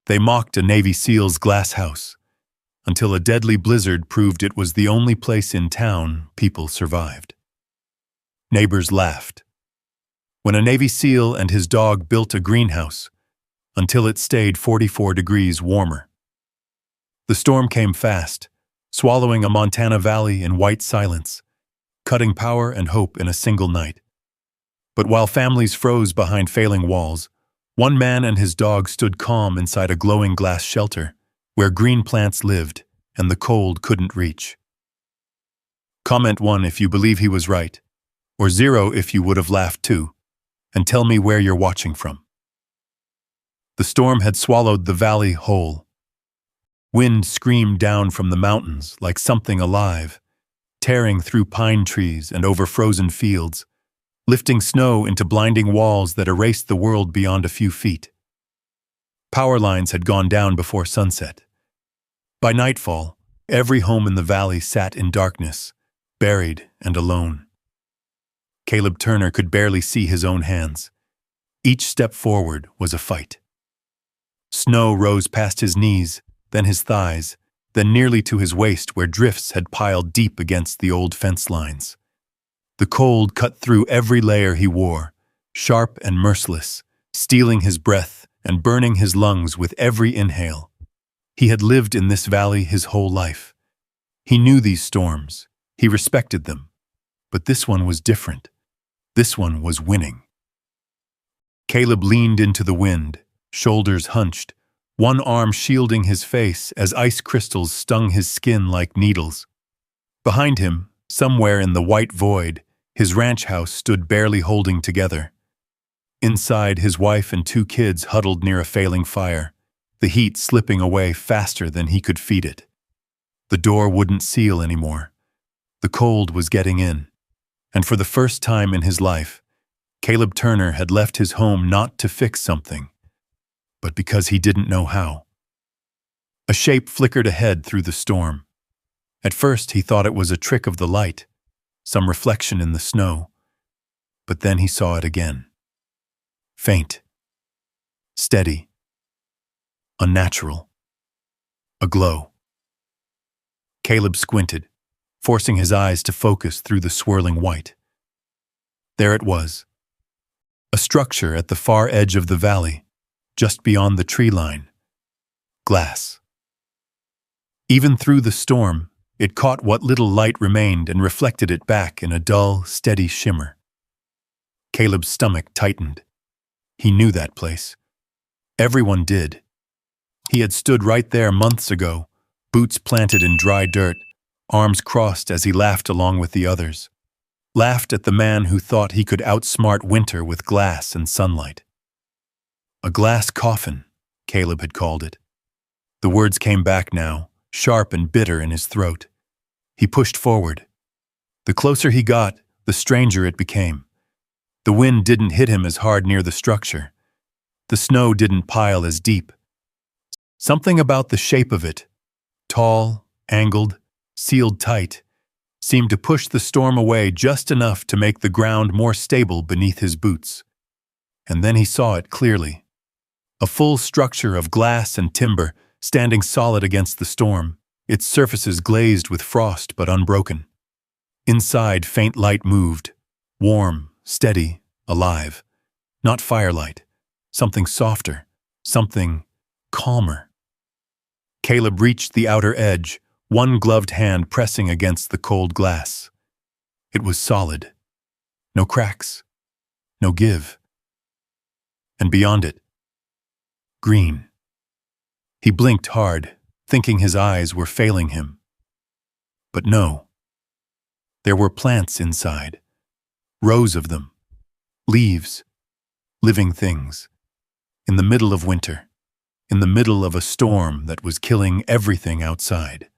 They mocked a Navy SEAL's glass house, until a deadly blizzard proved it was the only place in town people survived. Neighbors laughed. When a Navy SEAL and his dog built a greenhouse, until it stayed 44 degrees warmer. The storm came fast, swallowing a Montana valley in white silence, cutting power and hope in a single night. But while families froze behind failing walls, one man and his dog stood calm inside a glowing glass shelter where green plants lived and the cold couldn't reach. Comment 1 if you believe he was right, or 0 if you would have laughed too, and tell me where you're watching from. The storm had swallowed the valley whole. Wind screamed down from the mountains like something alive, tearing through pine trees and over frozen fields, lifting snow into blinding walls that erased the world beyond a few feet. Power lines had gone down before sunset. By nightfall, every home in the valley sat in darkness, buried and alone. Caleb Turner could barely see his own hands. Each step forward was a fight. Snow rose past his knees, then his thighs, then nearly to his waist where drifts had piled deep against the old fence lines. The cold cut through every layer he wore, sharp and merciless, stealing his breath and burning his lungs with every inhale. He had lived in this valley his whole life. He knew these storms. He respected them. But this one was different. This one was winning. Caleb leaned into the wind, shoulders hunched, one arm shielding his face as ice crystals stung his skin like needles. Behind him, somewhere in the white void, his ranch house stood barely holding together. Inside, his wife and 2 kids huddled near a failing fire, the heat slipping away faster than he could feed it. The door wouldn't seal anymore. The cold was getting in. And for the first time in his life, Caleb Turner had left his home not to fix something, but because he didn't know how. A shape flickered ahead through the storm. At first, he thought it was a trick of the light, some reflection in the snow. But then he saw it again. Faint. Steady. Unnatural. A glow. Caleb squinted, forcing his eyes to focus through the swirling white. There it was. A structure at the far edge of the valley, just beyond the tree line. Glass. Even through the storm, it caught what little light remained and reflected it back in a dull, steady shimmer. Caleb's stomach tightened. He knew that place. Everyone did. He had stood right there months ago, boots planted in dry dirt, arms crossed as he laughed along with the others. Laughed at the man who thought he could outsmart winter with glass and sunlight. A glass coffin, Caleb had called it. The words came back now, sharp and bitter in his throat. He pushed forward. The closer he got, the stranger it became. The wind didn't hit him as hard near the structure. The snow didn't pile as deep. Something about the shape of it, tall, angled, sealed tight, seemed to push the storm away just enough to make the ground more stable beneath his boots. And then he saw it clearly. A full structure of glass and timber, standing solid against the storm, its surfaces glazed with frost but unbroken. Inside, faint light moved, warm, steady, alive. Not firelight, something softer, something calmer. Caleb reached the outer edge, one gloved hand pressing against the cold glass. It was solid. No cracks. No give. And beyond it, green. He blinked hard, thinking his eyes were failing him. But no. There were plants inside. Rows of them. Leaves. Living things. In the middle of winter. In the middle of a storm that was killing everything outside.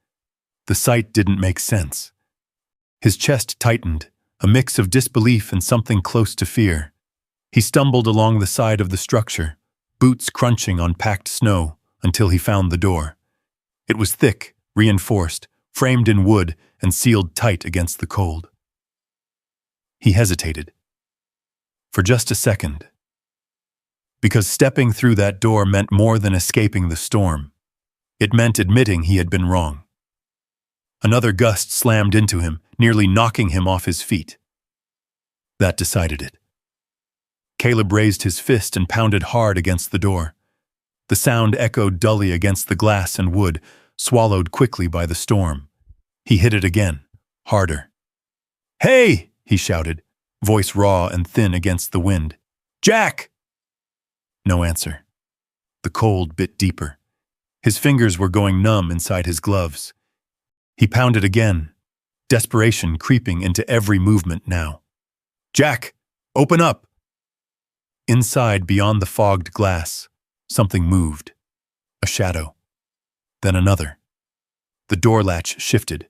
The sight didn't make sense. His chest tightened, a mix of disbelief and something close to fear. He stumbled along the side of the structure, boots crunching on packed snow, until he found the door. It was thick, reinforced, framed in wood, and sealed tight against the cold. He hesitated. For just a second. because stepping through that door meant more than escaping the storm. It meant admitting he had been wrong. Another gust slammed into him, nearly knocking him off his feet. That decided it. Caleb raised his fist and pounded hard against the door. The sound echoed dully against the glass and wood, swallowed quickly by the storm. He hit it again, harder. "Hey!" he shouted, voice raw and thin against the wind. "Jack!" No answer. The cold bit deeper. His fingers were going numb inside his gloves. He pounded again, desperation creeping into every movement now. "Jack! Open up!" Inside, beyond the fogged glass, something moved. A shadow. Then another. The door latch shifted.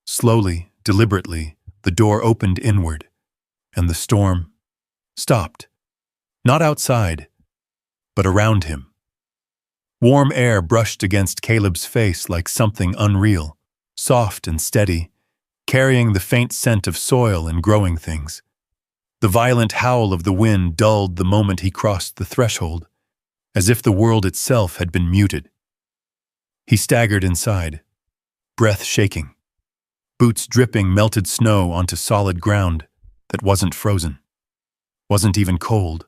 Slowly, deliberately, the door opened inward, and the storm stopped. Not outside, but around him. Warm air brushed against Caleb's face like something unreal, soft and steady, carrying the faint scent of soil and growing things. The violent howl of the wind dulled the moment he crossed the threshold, as if the world itself had been muted. He staggered inside, breath shaking, boots dripping melted snow onto solid ground that wasn't frozen, wasn't even cold.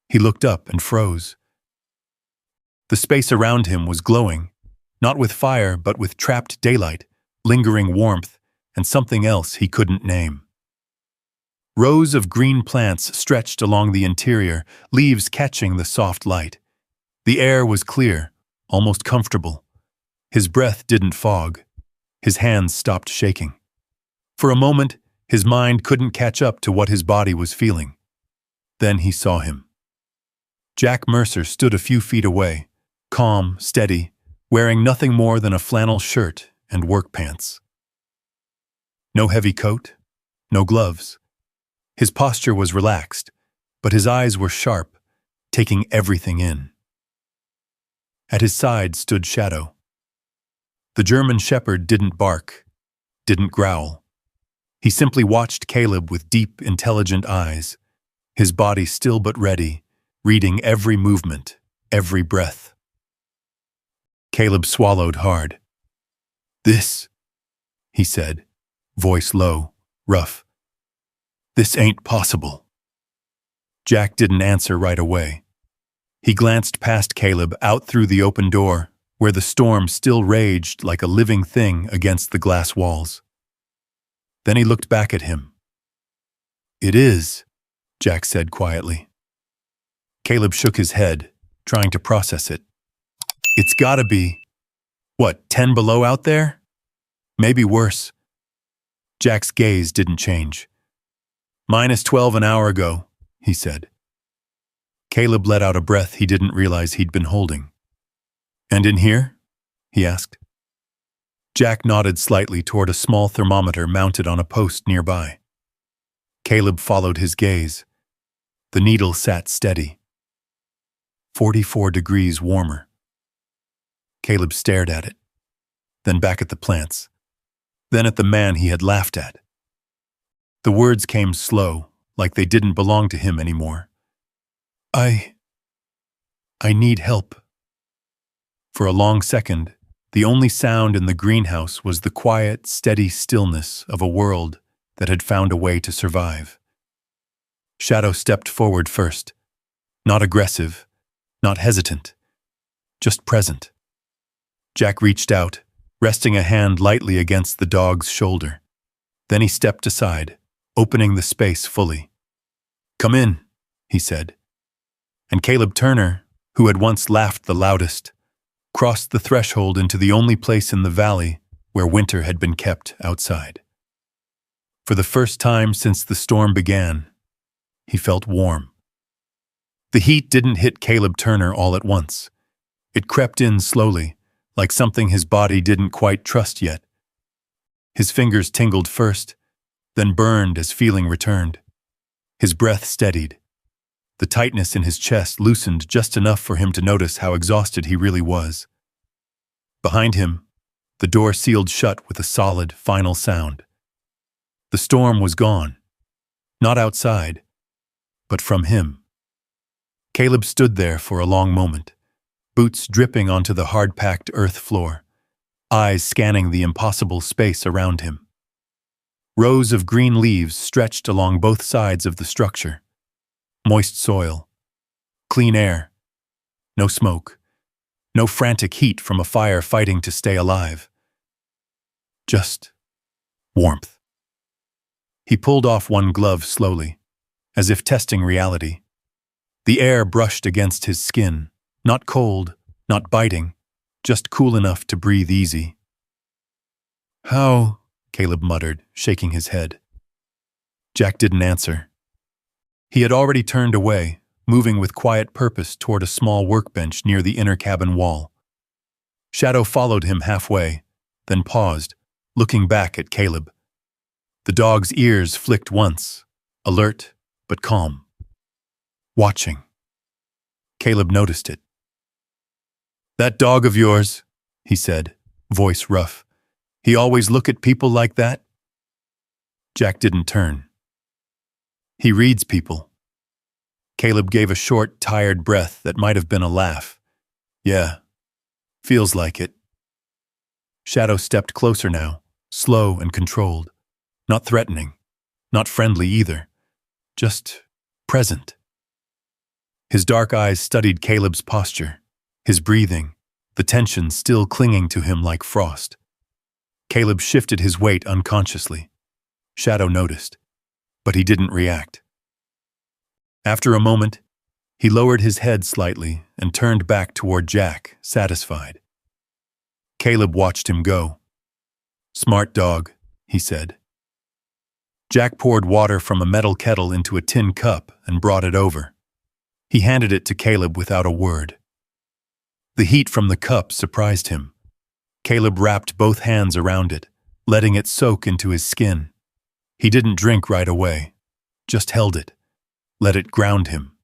He looked up and froze. The space around him was glowing, not with fire but with trapped daylight, lingering warmth, and something else he couldn't name. Rows of green plants stretched along the interior, leaves catching the soft light. The air was clear, almost comfortable. His breath didn't fog. His hands stopped shaking. For a moment, his mind couldn't catch up to what his body was feeling. Then he saw him. Jack Mercer stood a few feet away, calm, steady, wearing nothing more than a flannel shirt and work pants. No heavy coat, no gloves. His posture was relaxed, but his eyes were sharp, taking everything in. At his side stood Shadow. The German shepherd didn't bark, didn't growl. He simply watched Caleb with deep, intelligent eyes, his body still but ready, reading every movement, every breath. Caleb swallowed hard. "This," he said, voice low, rough. "This ain't possible." Jack didn't answer right away. He glanced past Caleb out through the open door, where the storm still raged like a living thing against the glass walls. Then he looked back at him. "It is," Jack said quietly. Caleb shook his head, trying to process it. "It's gotta be, 10 below out there? Maybe worse." Jack's gaze didn't change. "-12 an hour ago," he said. Caleb let out a breath he didn't realize he'd been holding. "And in here?" he asked. Jack nodded slightly toward a small thermometer mounted on a post nearby. Caleb followed his gaze. The needle sat steady. 44 degrees warmer. Caleb stared at it, then back at the plants, then at the man he had laughed at. The words came slow, like they didn't belong to him anymore. I need help." For a long second, the only sound in the greenhouse was the quiet, steady stillness of a world that had found a way to survive. Shadow stepped forward first, not aggressive, not hesitant, just present. Jack reached out, resting a hand lightly against the dog's shoulder. Then he stepped aside, opening the space fully. "Come in," he said. And Caleb Turner, who had once laughed the loudest, crossed the threshold into the only place in the valley where winter had been kept outside. For the first time since the storm began, he felt warm. The heat didn't hit Caleb Turner all at once. It crept in slowly, like something his body didn't quite trust yet. His fingers tingled first, then burned as feeling returned. His breath steadied. The tightness in his chest loosened just enough for him to notice how exhausted he really was. Behind him, the door sealed shut with a solid, final sound. The storm was gone. Not outside, but from him. Caleb stood there for a long moment, boots dripping onto the hard-packed earth floor, eyes scanning the impossible space around him. Rows of green leaves stretched along both sides of the structure. Moist soil, clean air, no smoke, no frantic heat from a fire fighting to stay alive. Just warmth. He pulled off one glove slowly, as if testing reality. The air brushed against his skin, not cold, not biting, just cool enough to breathe easy. "How?" Caleb muttered, shaking his head. Jack didn't answer. He had already turned away, moving with quiet purpose toward a small workbench near the inner cabin wall. Shadow followed him halfway, then paused, looking back at Caleb. The dog's ears flicked once, alert but calm. Watching. Caleb noticed it. "That dog of yours," he said, voice rough. "He always look at people like that?" Jack didn't turn. "He reads people." Caleb gave a short, tired breath that might have been a laugh. "Yeah, feels like it." Shadow stepped closer now, slow and controlled. Not threatening, not friendly either, just present. His dark eyes studied Caleb's posture, his breathing, the tension still clinging to him like frost. Caleb shifted his weight unconsciously. Shadow noticed, but he didn't react. After a moment, he lowered his head slightly and turned back toward Jack, satisfied. Caleb watched him go. "Smart dog," he said. Jack poured water from a metal kettle into a tin cup and brought it over. He handed it to Caleb without a word. The heat from the cup surprised him. Caleb wrapped both hands around it, letting it soak into his skin. He didn't drink right away, just held it, let it ground him.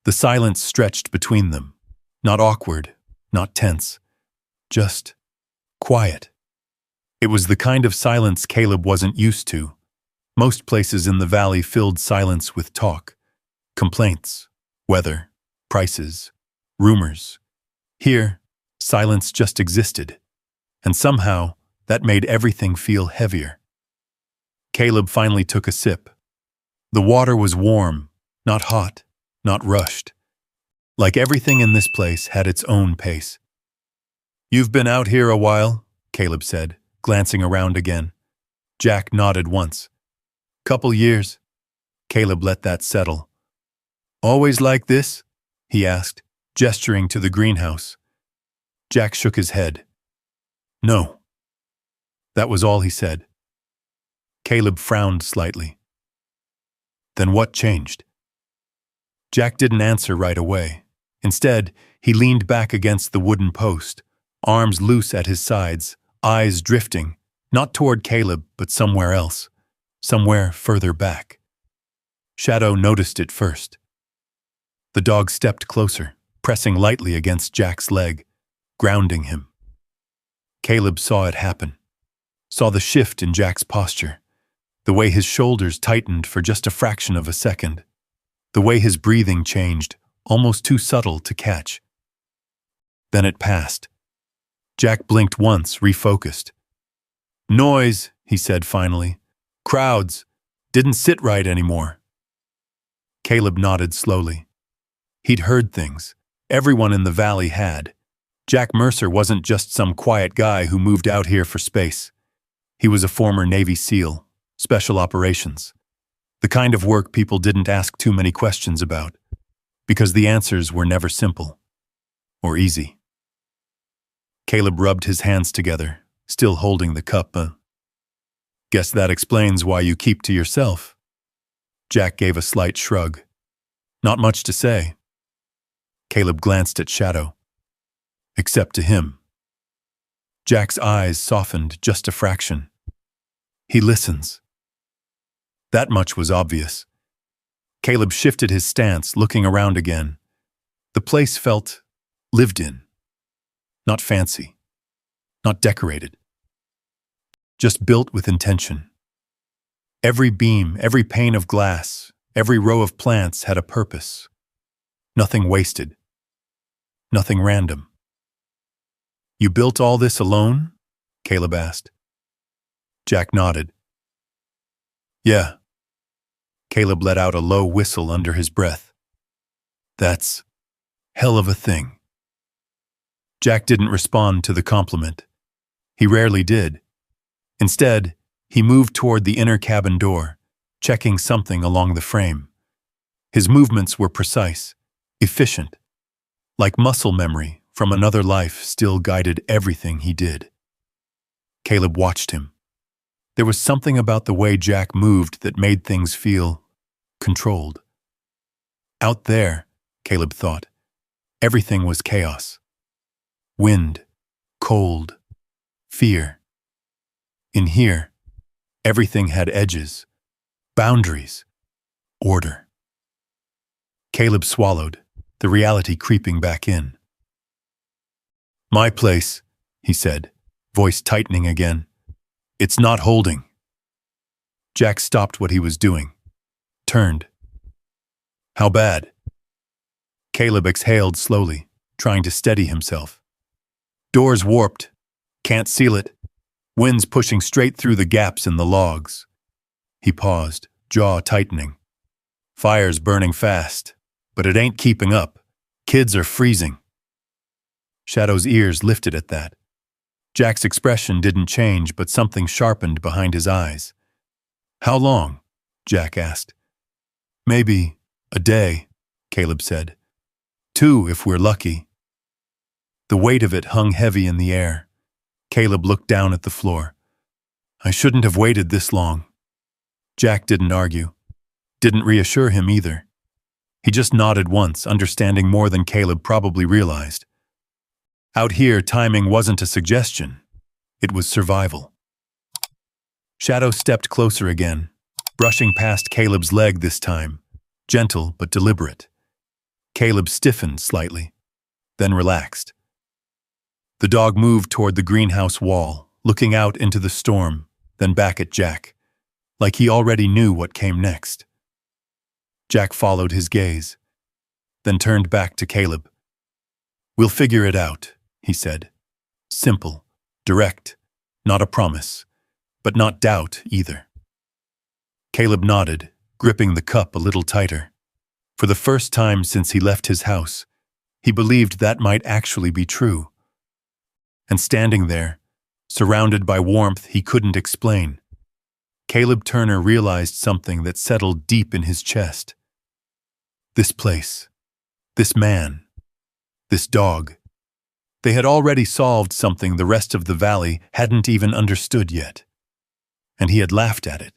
The silence stretched between them, not awkward, not tense, just quiet. It was the kind of silence Caleb wasn't used to. Most places in the valley filled silence with talk, complaints, weather, prices, rumors. Here, silence just existed, and somehow that made everything feel heavier. Caleb finally took a sip. The water was warm, not hot, not rushed. Like everything in this place had its own pace. "You've been out here a while," Caleb said, glancing around again. Jack nodded once. "Couple years." Caleb let that settle. "Always like this?" he asked, gesturing to the greenhouse. Jack shook his head. "No." That was all he said. Caleb frowned slightly. "Then what changed?" Jack didn't answer right away. Instead, he leaned back against the wooden post, arms loose at his sides, eyes drifting, not toward Caleb, but somewhere else, somewhere further back. Shadow noticed it first. The dog stepped closer, pressing lightly against Jack's leg, grounding him. Caleb saw it happen, saw the shift in Jack's posture, the way his shoulders tightened for just a fraction of a second, the way his breathing changed, almost too subtle to catch. Then it passed. Jack blinked once, refocused. "Noise," he said finally. "Crowds. Didn't sit right anymore." Caleb nodded slowly. He'd heard things. Everyone in the valley had. Jack Mercer wasn't just some quiet guy who moved out here for space. He was a former Navy SEAL, special operations. The kind of work people didn't ask too many questions about, because the answers were never simple or easy. Caleb rubbed his hands together, still holding the cup. "Guess that explains why you keep to yourself." Jack gave a slight shrug. "Not much to say." Caleb glanced at Shadow. "Except to him." Jack's eyes softened just a fraction. "He listens." That much was obvious. Caleb shifted his stance, looking around again. The place felt lived in. Not fancy. Not decorated. Just built with intention. Every beam, every pane of glass, every row of plants had a purpose. Nothing wasted. Nothing random. You built all this alone? Caleb asked. Jack nodded. Yeah. Caleb let out a low whistle under his breath. That's hell of a thing. Jack didn't respond to the compliment. He rarely did. Instead, he moved toward the inner cabin door, checking something along the frame. His movements were precise, efficient, like muscle memory from another life still guided everything he did. Caleb watched him. There was something about the way Jack moved that made things feel controlled. Out there, Caleb thought, everything was chaos. Wind, cold, fear. In here, everything had edges, boundaries, order. Caleb swallowed, the reality creeping back in. My place, he said, voice tightening again. It's not holding. Jack stopped what he was doing, turned. How bad? Caleb exhaled slowly, trying to steady himself. Doors warped. Can't seal it. Wind's pushing straight through the gaps in the logs. He paused, jaw tightening. Fire's burning fast, but it ain't keeping up. Kids are freezing. Shadow's ears lifted at that. Jack's expression didn't change, but something sharpened behind his eyes. How long? Jack asked. Maybe a day, Caleb said. 2 if we're lucky. The weight of it hung heavy in the air. Caleb looked down at the floor. I shouldn't have waited this long. Jack didn't argue. Didn't reassure him either. He just nodded once, understanding more than Caleb probably realized. Out here, timing wasn't a suggestion. It was survival. Shadow stepped closer again, brushing past Caleb's leg this time, gentle but deliberate. Caleb stiffened slightly, then relaxed. The dog moved toward the greenhouse wall, looking out into the storm, then back at Jack, like he already knew what came next. Jack followed his gaze, then turned back to Caleb. We'll figure it out, he said. Simple, direct, not a promise, but not doubt either. Caleb nodded, gripping the cup a little tighter. For the first time since he left his house, he believed that might actually be true. And standing there, surrounded by warmth he couldn't explain, Caleb Turner realized something that settled deep in his chest. This place, this man, this dog, they had already solved something the rest of the valley hadn't even understood yet. And he had laughed at it.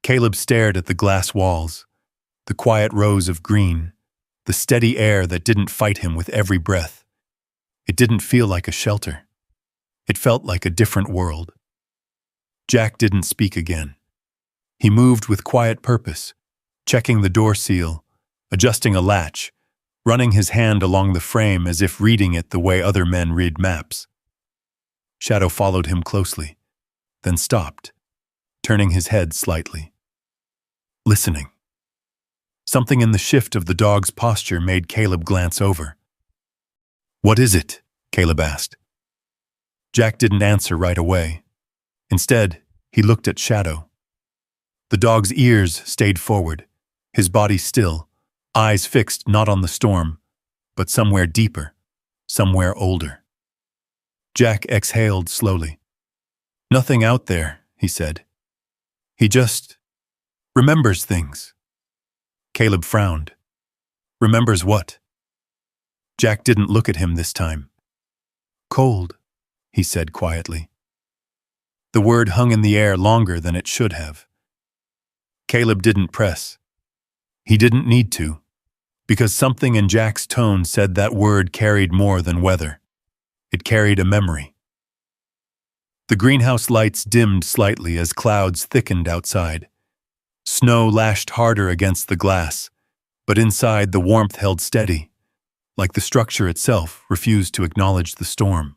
Caleb stared at the glass walls, the quiet rows of green, the steady air that didn't fight him with every breath. It didn't feel like a shelter. It felt like a different world. Jack didn't speak again. He moved with quiet purpose, checking the door seal, adjusting a latch, running his hand along the frame as if reading it the way other men read maps. Shadow followed him closely, then stopped, turning his head slightly. Listening. Something in the shift of the dog's posture made Caleb glance over. What is it? Caleb asked. Jack didn't answer right away. Instead, he looked at Shadow. The dog's ears stayed forward, his body still, eyes fixed not on the storm, but somewhere deeper, somewhere older. Jack exhaled slowly. Nothing out there, he said. He just remembers things. Caleb frowned. Remembers what? Jack didn't look at him this time. Cold, he said quietly. The word hung in the air longer than it should have. Caleb didn't press. He didn't need to, because something in Jack's tone said that word carried more than weather. It carried a memory. The greenhouse lights dimmed slightly as clouds thickened outside. Snow lashed harder against the glass, but inside the warmth held steady, like the structure itself refused to acknowledge the storm.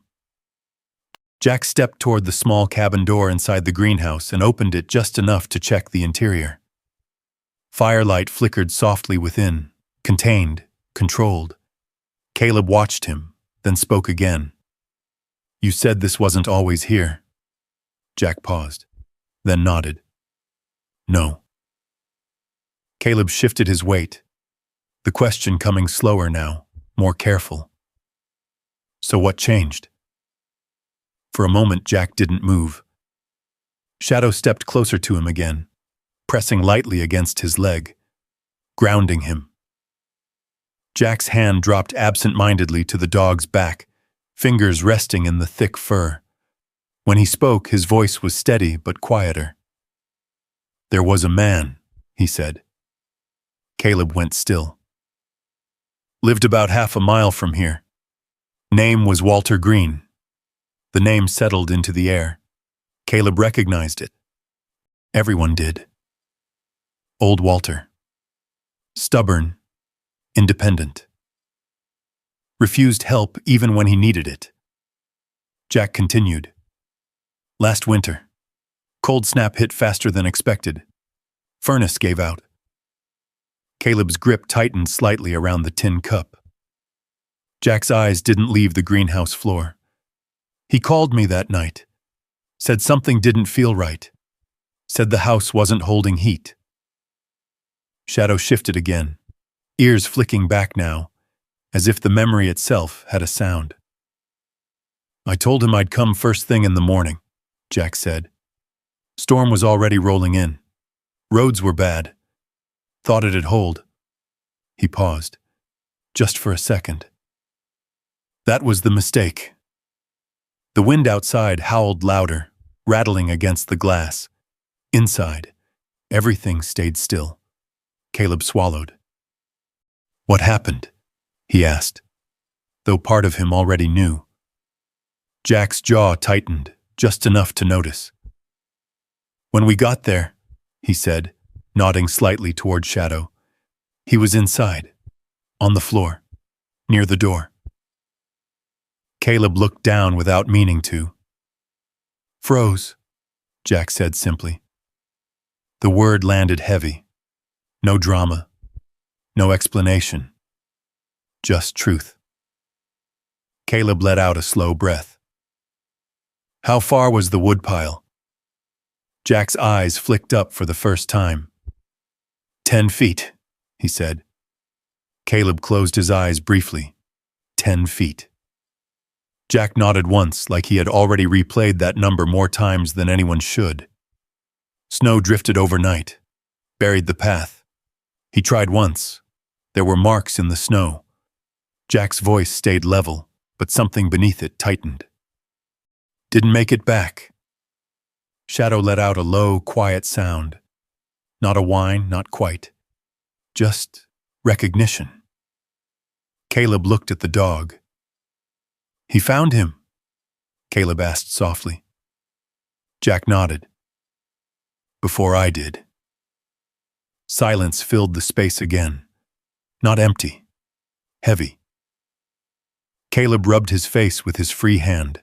Jack stepped toward the small cabin door inside the greenhouse and opened it just enough to check the interior. Firelight flickered softly within, contained, controlled. Caleb watched him, then spoke again. "You said this wasn't always here." Jack paused, then nodded. "No." Caleb shifted his weight, the question coming slower now, more careful. "So what changed?" For a moment, Jack didn't move. Shadow stepped closer to him again, pressing lightly against his leg, grounding him. Jack's hand dropped absent-mindedly to the dog's back, fingers resting in the thick fur. When he spoke, his voice was steady but quieter. "There was a man," he said. Caleb went still. "Lived about half a mile from here. Name was Walter Green." The name settled into the air. Caleb recognized it. Everyone did. Old Walter. Stubborn, independent. Refused help even when he needed it. Jack continued. "Last winter, cold snap hit faster than expected. Furnace gave out." Caleb's grip tightened slightly around the tin cup. Jack's eyes didn't leave the greenhouse floor. "He called me that night. Said something didn't feel right. Said the house wasn't holding heat." Shadow shifted again, ears flicking back now, as if the memory itself had a sound. "I told him I'd come first thing in the morning," Jack said. "Storm was already rolling in. Roads were bad. Thought it'd hold." He paused, just for a second. "That was the mistake." The wind outside howled louder, rattling against the glass. Inside, everything stayed still. Caleb swallowed. "What happened?" he asked, though part of him already knew. Jack's jaw tightened, just enough to notice. "When we got there," he said, nodding slightly toward Shadow, "he was inside, on the floor, near the door." Caleb looked down without meaning to. "Froze," Jack said simply. The word landed heavy. No drama. No explanation. Just truth. Caleb let out a slow breath. "How far was the woodpile?" Jack's eyes flicked up for the first time. 10 feet, he said. Caleb closed his eyes briefly. 10 feet. Jack nodded once, like he had already replayed that number more times than anyone should. Snow drifted overnight, buried the path. He tried once. There were marks in the snow. Jack's voice stayed level, but something beneath it tightened. "Didn't make it back." Shadow let out a low, quiet sound. Not a whine, not quite. Just recognition. Caleb looked at the dog. "He found him?" Caleb asked softly. Jack nodded. "Before I did." Silence filled the space again. Not empty. Heavy. Caleb rubbed his face with his free hand,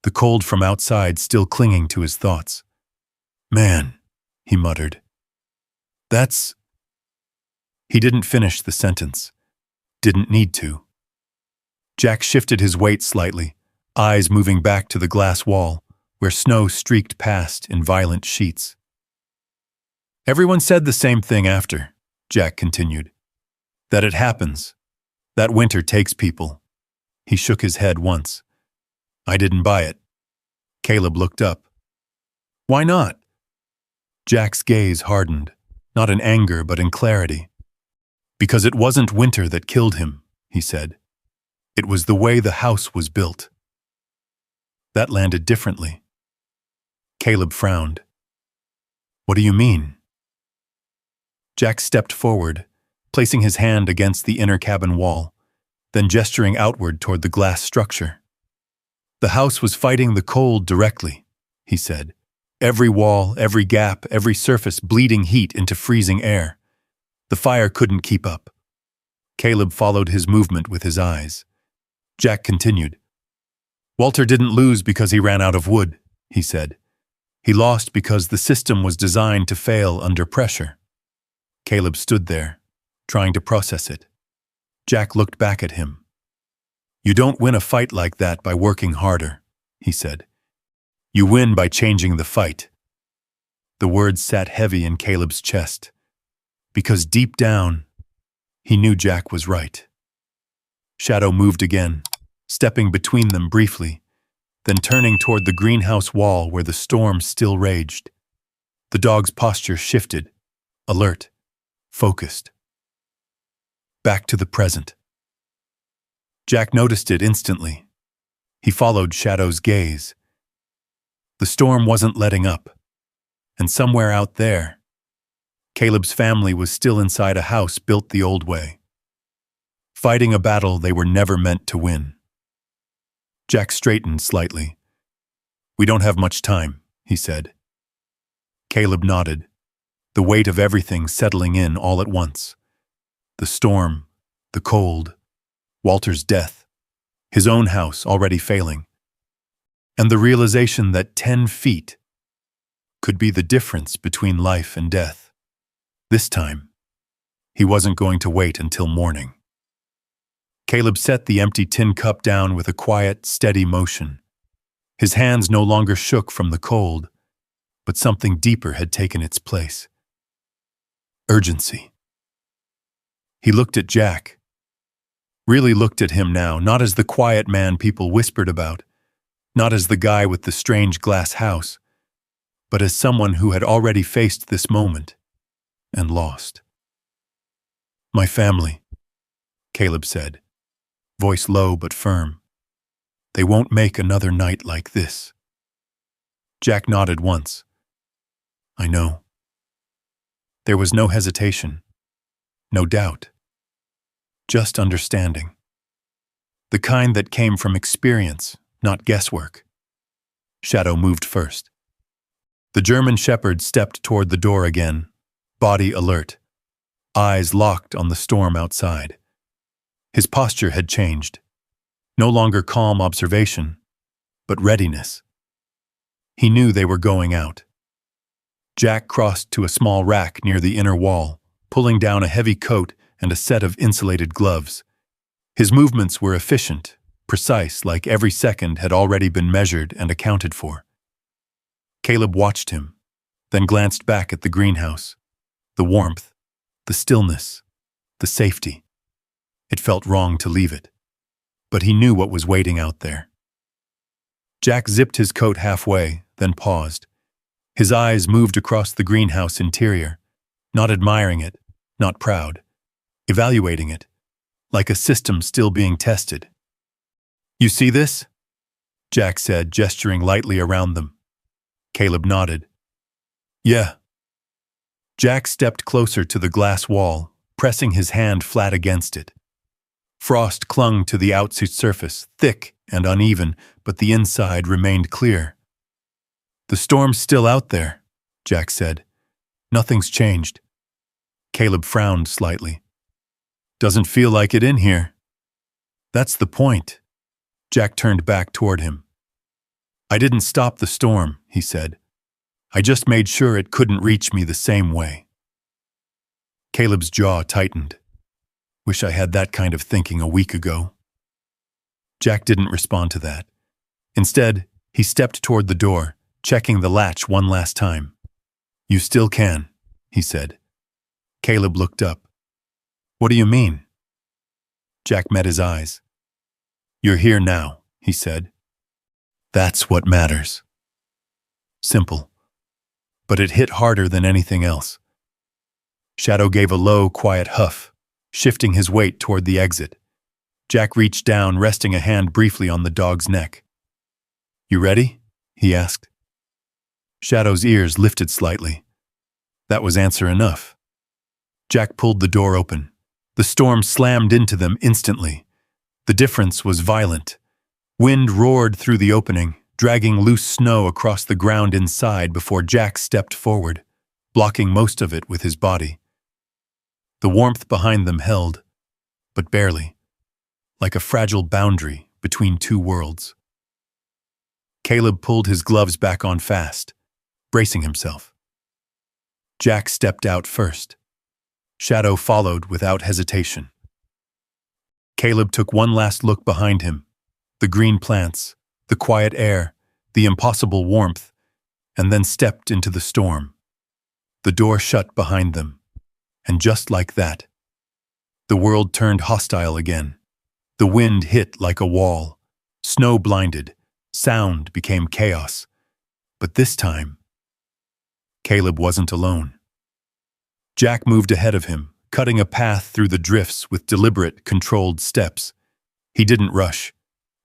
the cold from outside still clinging to his thoughts. "Man," he muttered. "That's—" He didn't finish the sentence. Didn't need to. Jack shifted his weight slightly, eyes moving back to the glass wall, where snow streaked past in violent sheets. "Everyone said the same thing after," Jack continued. "That it happens. That winter takes people." He shook his head once. "I didn't buy it." Caleb looked up. "Why not?" Jack's gaze hardened, not in anger but in clarity. "Because it wasn't winter that killed him," he said. "It was the way the house was built." That landed differently. Caleb frowned. "What do you mean?" Jack stepped forward, placing his hand against the inner cabin wall, then gesturing outward toward the glass structure. "The house was fighting the cold directly," he said. "Every wall, every gap, every surface bleeding heat into freezing air. The fire couldn't keep up." Caleb followed his movement with his eyes. Jack continued. "Walter didn't lose because he ran out of wood," he said. "He lost because the system was designed to fail under pressure." Caleb stood there, trying to process it. Jack looked back at him. "You don't win a fight like that by working harder," he said. "You win by changing the fight." The words sat heavy in Caleb's chest, because deep down, he knew Jack was right. Shadow moved again, stepping between them briefly, then turning toward the greenhouse wall where the storm still raged. The dog's posture shifted, alert, focused. Back to the present. Jack noticed it instantly. He followed Shadow's gaze. The storm wasn't letting up, and somewhere out there, Caleb's family was still inside a house built the old way, fighting a battle they were never meant to win. Jack straightened slightly. "We don't have much time," he said. Caleb nodded, the weight of everything settling in all at once. The storm, the cold, Walter's death, his own house already failing, and the realization that 10 feet could be the difference between life and death. This time, he wasn't going to wait until morning. Caleb set the empty tin cup down with a quiet, steady motion. His hands no longer shook from the cold, but something deeper had taken its place. Urgency. He looked at Jack. Really looked at him now, not as the quiet man people whispered about, not as the guy with the strange glass house, but as someone who had already faced this moment and lost. "My family," Caleb said, voice low but firm. "They won't make another night like this." Jack nodded once. "I know." There was no hesitation, no doubt, just understanding. The kind that came from experience, not guesswork. Shadow moved first. The German shepherd stepped toward the door again, body alert, eyes locked on the storm outside. His posture had changed. No longer calm observation, but readiness. He knew they were going out. Jack crossed to a small rack near the inner wall, pulling down a heavy coat and a set of insulated gloves. His movements were efficient, precise, like every second had already been measured and accounted for. Caleb watched him, then glanced back at the greenhouse. The warmth, the stillness, the safety. It felt wrong to leave it, but he knew what was waiting out there. Jack zipped his coat halfway, then paused. His eyes moved across the greenhouse interior, not admiring it, not proud, evaluating it, like a system still being tested. "You see this?" Jack said, gesturing lightly around them. Caleb nodded. "Yeah." Jack stepped closer to the glass wall, pressing his hand flat against it. Frost clung to the outside surface, thick and uneven, but the inside remained clear. "The storm's still out there," Jack said. "Nothing's changed." Caleb frowned slightly. "Doesn't feel like it in here." "That's the point." Jack turned back toward him. "I didn't stop the storm," he said. "I just made sure it couldn't reach me the same way." Caleb's jaw tightened. "Wish I had that kind of thinking a week ago." Jack didn't respond to that. Instead, he stepped toward the door, checking the latch one last time. "You still can," he said. Caleb looked up. "What do you mean?" Jack met his eyes. "You're here now," he said. "That's what matters." Simple. But it hit harder than anything else. Shadow gave a low, quiet huff, shifting his weight toward the exit. Jack reached down, resting a hand briefly on the dog's neck. "You ready?" he asked. Shadow's ears lifted slightly. That was answer enough. Jack pulled the door open. The storm slammed into them instantly. The difference was violent. Wind roared through the opening, dragging loose snow across the ground inside before Jack stepped forward, blocking most of it with his body. The warmth behind them held, but barely, like a fragile boundary between two worlds. Caleb pulled his gloves back on fast, bracing himself. Jack stepped out first. Shadow followed without hesitation. Caleb took one last look behind him. The green plants, the quiet air, the impossible warmth, and then stepped into the storm. The door shut behind them. And just like that, the world turned hostile again. The wind hit like a wall. Snow blinded. Sound became chaos. But this time, Caleb wasn't alone. Jack moved ahead of him, cutting a path through the drifts with deliberate, controlled steps. He didn't rush,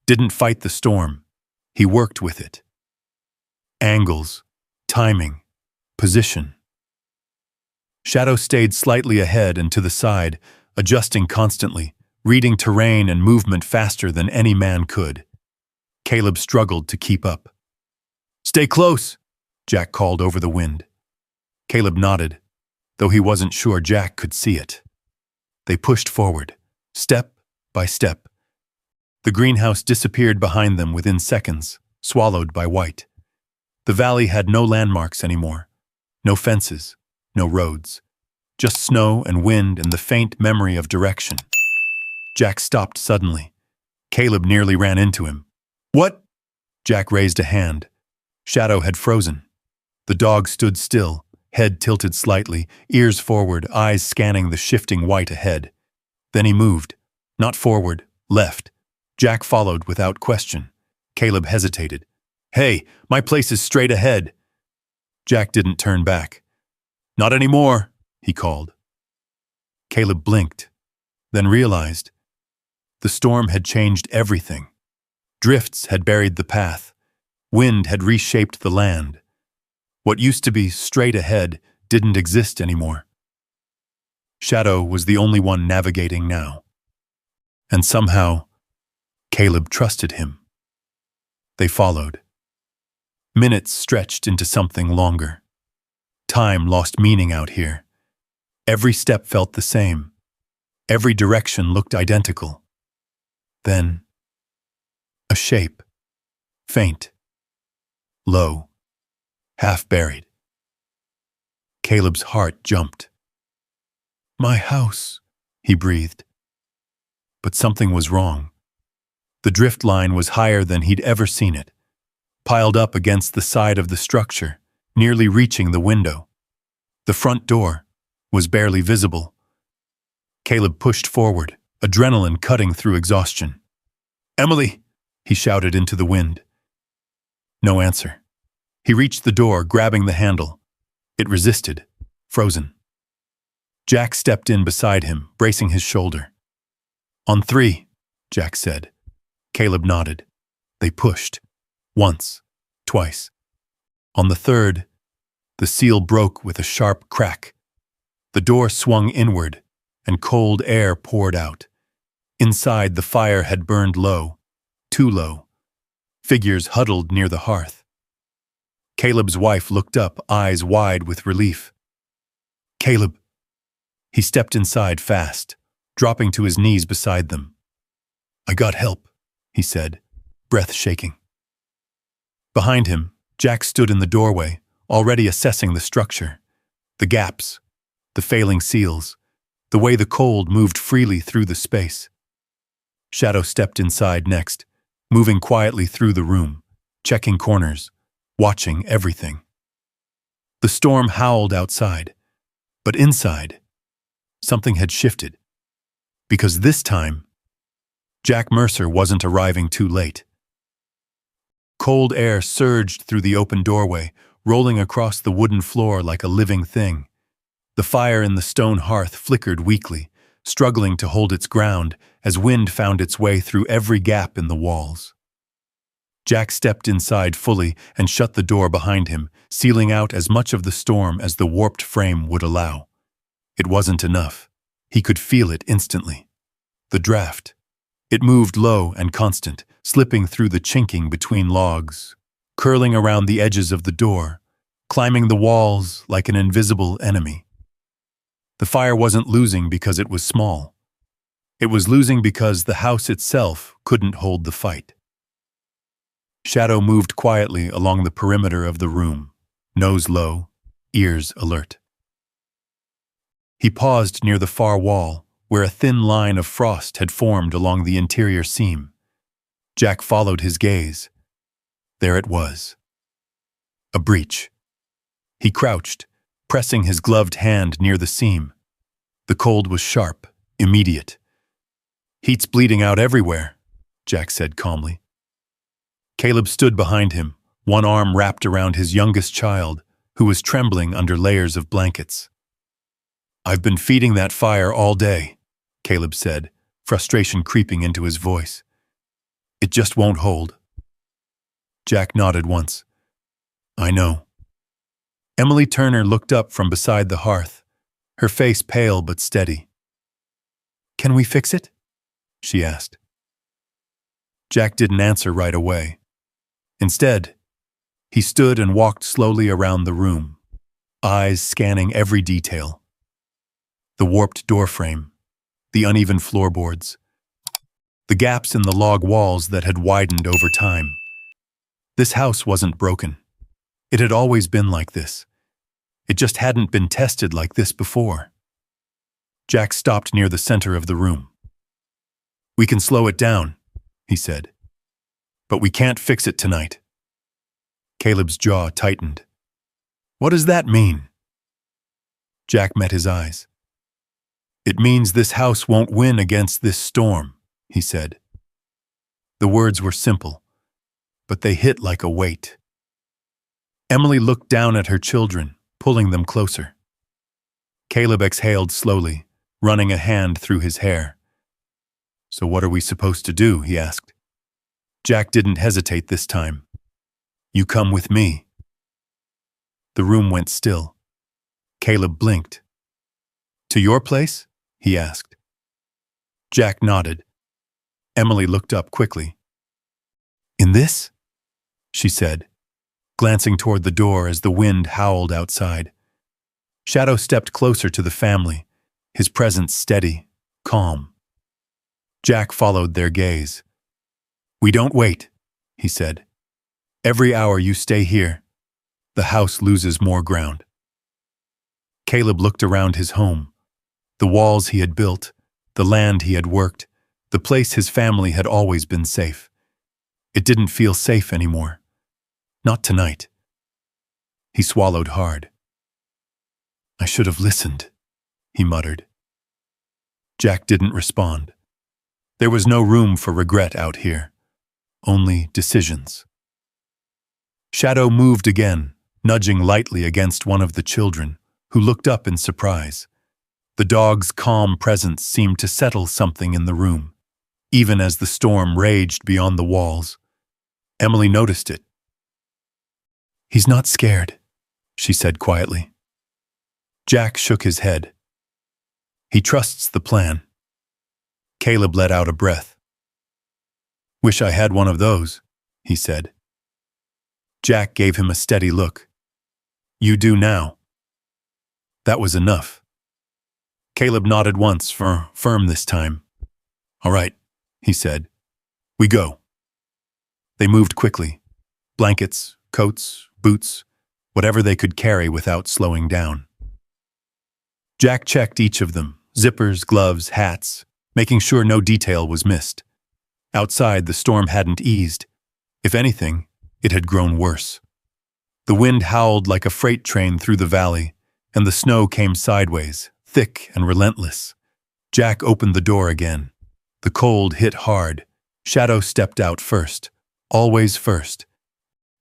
didn't fight the storm. He worked with it. Angles, timing, position. Shadow stayed slightly ahead and to the side, adjusting constantly, reading terrain and movement faster than any man could. Caleb struggled to keep up. "Stay close," Jack called over the wind. Caleb nodded, though he wasn't sure Jack could see it. They pushed forward, step by step. The greenhouse disappeared behind them within seconds, swallowed by white. The valley had no landmarks anymore, no fences, no roads, just snow and wind and the faint memory of direction. Jack stopped suddenly. Caleb nearly ran into him. "What?" Jack raised a hand. Shadow had frozen. The dog stood still, head tilted slightly, ears forward, eyes scanning the shifting white ahead. Then he moved, not forward, left. Jack followed without question. Caleb hesitated. "Hey, my place is straight ahead." Jack didn't turn back. "Not anymore," he called. Caleb blinked, then realized the storm had changed everything. Drifts had buried the path. Wind had reshaped the land. What used to be straight ahead didn't exist anymore. Shadow was the only one navigating now. And somehow, Caleb trusted him. They followed. Minutes stretched into something longer. Time lost meaning out here. Every step felt the same. Every direction looked identical. Then, a shape. Faint. Low. Half buried. Caleb's heart jumped. "My house," he breathed. But something was wrong. The drift line was higher than he'd ever seen it, piled up against the side of the structure, nearly reaching the window. The front door was barely visible. Caleb pushed forward, adrenaline cutting through exhaustion. "Emily!" he shouted into the wind. No answer. He reached the door, grabbing the handle. It resisted, frozen. Jack stepped in beside him, bracing his shoulder. "On 3, Jack said. Caleb nodded. They pushed. Once, twice. On the 3rd, the seal broke with a sharp crack. The door swung inward, and cold air poured out. Inside, the fire had burned low, too low. Figures huddled near the hearth. Caleb's wife looked up, eyes wide with relief. "Caleb." He stepped inside fast, dropping to his knees beside them. "I got help," he said, breath shaking. Behind him, Jack stood in the doorway, already assessing the structure. The gaps, the failing seals, the way the cold moved freely through the space. Shadow stepped inside next, moving quietly through the room, checking corners, watching everything. The storm howled outside, but inside, something had shifted. Because this time, Jack Mercer wasn't arriving too late. Cold air surged through the open doorway, rolling across the wooden floor like a living thing. The fire in the stone hearth flickered weakly, struggling to hold its ground as wind found its way through every gap in the walls. Jack stepped inside fully and shut the door behind him, sealing out as much of the storm as the warped frame would allow. It wasn't enough. He could feel it instantly. The draft. It moved low and constant, slipping through the chinking between logs, curling around the edges of the door, climbing the walls like an invisible enemy. The fire wasn't losing because it was small. It was losing because the house itself couldn't hold the fight. Shadow moved quietly along the perimeter of the room, nose low, ears alert. He paused near the far wall, where a thin line of frost had formed along the interior seam. Jack followed his gaze. There it was. A breach. He crouched, pressing his gloved hand near the seam. The cold was sharp, immediate. "Heat's bleeding out everywhere," Jack said calmly. Caleb stood behind him, one arm wrapped around his youngest child, who was trembling under layers of blankets. "I've been feeding that fire all day," Caleb said, frustration creeping into his voice. "It just won't hold." Jack nodded once. "I know." Emily Turner looked up from beside the hearth, her face pale but steady. "Can we fix it?" she asked. Jack didn't answer right away. Instead, he stood and walked slowly around the room, eyes scanning every detail. The warped doorframe, the uneven floorboards, the gaps in the log walls that had widened over time. This house wasn't broken. It had always been like this. It just hadn't been tested like this before. Jack stopped near the center of the room. "We can slow it down," he said. "But we can't fix it tonight." Caleb's jaw tightened. "What does that mean?" Jack met his eyes. "It means this house won't win against this storm," he said. The words were simple, but they hit like a weight. Emily looked down at her children, pulling them closer. Caleb exhaled slowly, running a hand through his hair. "So what are we supposed to do?" he asked. Jack didn't hesitate this time. "You come with me." The room went still. Caleb blinked. "To your place?" he asked. Jack nodded. Emily looked up quickly. "In this?" she said, glancing toward the door as the wind howled outside. Shadow stepped closer to the family, his presence steady, calm. Jack followed their gaze. "We don't wait," he said. "Every hour you stay here, the house loses more ground." Caleb looked around his home, the walls he had built, the land he had worked, the place his family had always been safe. It didn't feel safe anymore. Not tonight. He swallowed hard. "I should have listened," he muttered. Jack didn't respond. There was no room for regret out here. Only decisions. Shadow moved again, nudging lightly against one of the children, who looked up in surprise. The dog's calm presence seemed to settle something in the room, even as the storm raged beyond the walls. Emily noticed it. "He's not scared," she said quietly. Jack shook his head. "He trusts the plan." Caleb let out a breath. "Wish I had one of those," he said. Jack gave him a steady look. "You do now." That was enough. Caleb nodded once, firm this time. "All right," he said. "We go." They moved quickly. Blankets, coats, boots, whatever they could carry without slowing down. Jack checked each of them, zippers, gloves, hats, making sure no detail was missed. Outside, the storm hadn't eased. If anything, it had grown worse. The wind howled like a freight train through the valley, and the snow came sideways, thick and relentless. Jack opened the door again. The cold hit hard. Shadow stepped out first, always first.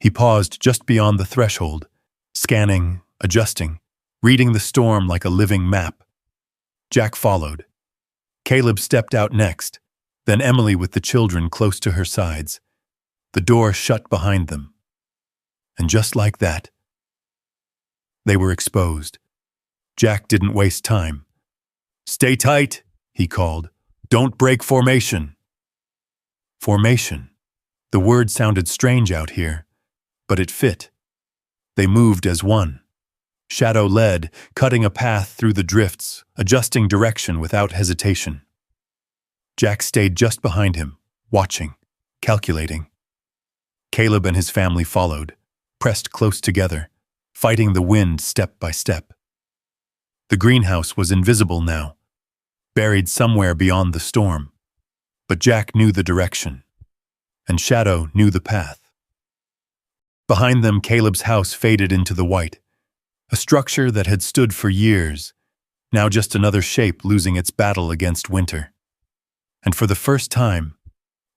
He paused just beyond the threshold, scanning, adjusting, reading the storm like a living map. Jack followed. Caleb stepped out next, then Emily with the children close to her sides. The door shut behind them. And just like that, they were exposed. Jack didn't waste time. "Stay tight," he called. "Don't break formation." Formation. The word sounded strange out here, but it fit. They moved as one. Shadow led, cutting a path through the drifts, adjusting direction without hesitation. Jack stayed just behind him, watching, calculating. Caleb and his family followed, pressed close together, fighting the wind step by step. The greenhouse was invisible now, buried somewhere beyond the storm. But Jack knew the direction, and Shadow knew the path. Behind them, Caleb's house faded into the white, a structure that had stood for years, now just another shape losing its battle against winter. And for the first time,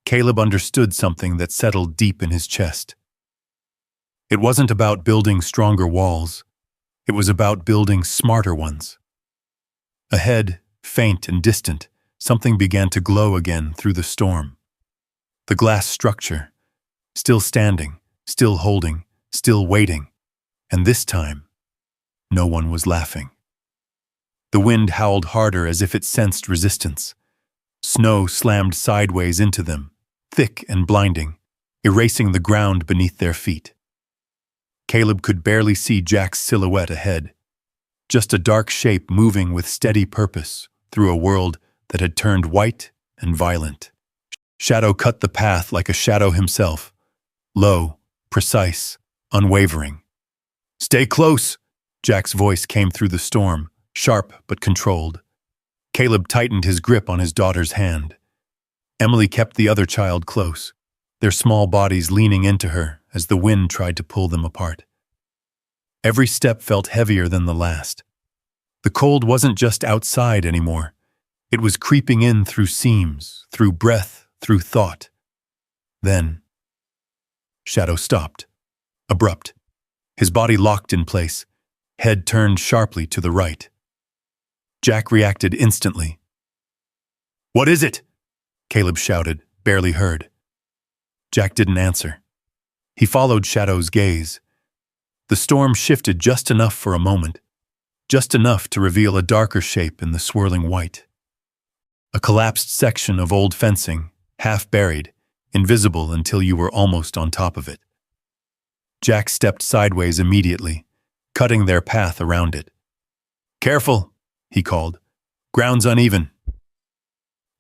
Caleb understood something that settled deep in his chest. It wasn't about building stronger walls. It was about building smarter ones. Ahead, faint and distant, something began to glow again through the storm. The glass structure, still standing, still holding, still waiting, and this time, no one was laughing. The wind howled harder as if it sensed resistance. Snow slammed sideways into them, thick and blinding, erasing the ground beneath their feet. Caleb could barely see Jack's silhouette ahead, just a dark shape moving with steady purpose through a world that had turned white and violent. Shadow cut the path like a shadow himself, low, precise, unwavering. "Stay close!" Jack's voice came through the storm, sharp but controlled. Caleb tightened his grip on his daughter's hand. Emily kept the other child close, their small bodies leaning into her as the wind tried to pull them apart. Every step felt heavier than the last. The cold wasn't just outside anymore. It was creeping in through seams, through breath, through thought. Then, Shadow stopped, abrupt, his body locked in place, head turned sharply to the right. Jack reacted instantly. "What is it?" Caleb shouted, barely heard. Jack didn't answer. He followed Shadow's gaze. The storm shifted just enough for a moment, just enough to reveal a darker shape in the swirling white. A collapsed section of old fencing, half buried, invisible until you were almost on top of it. Jack stepped sideways immediately, cutting their path around it. "Careful," he called. "Ground's uneven."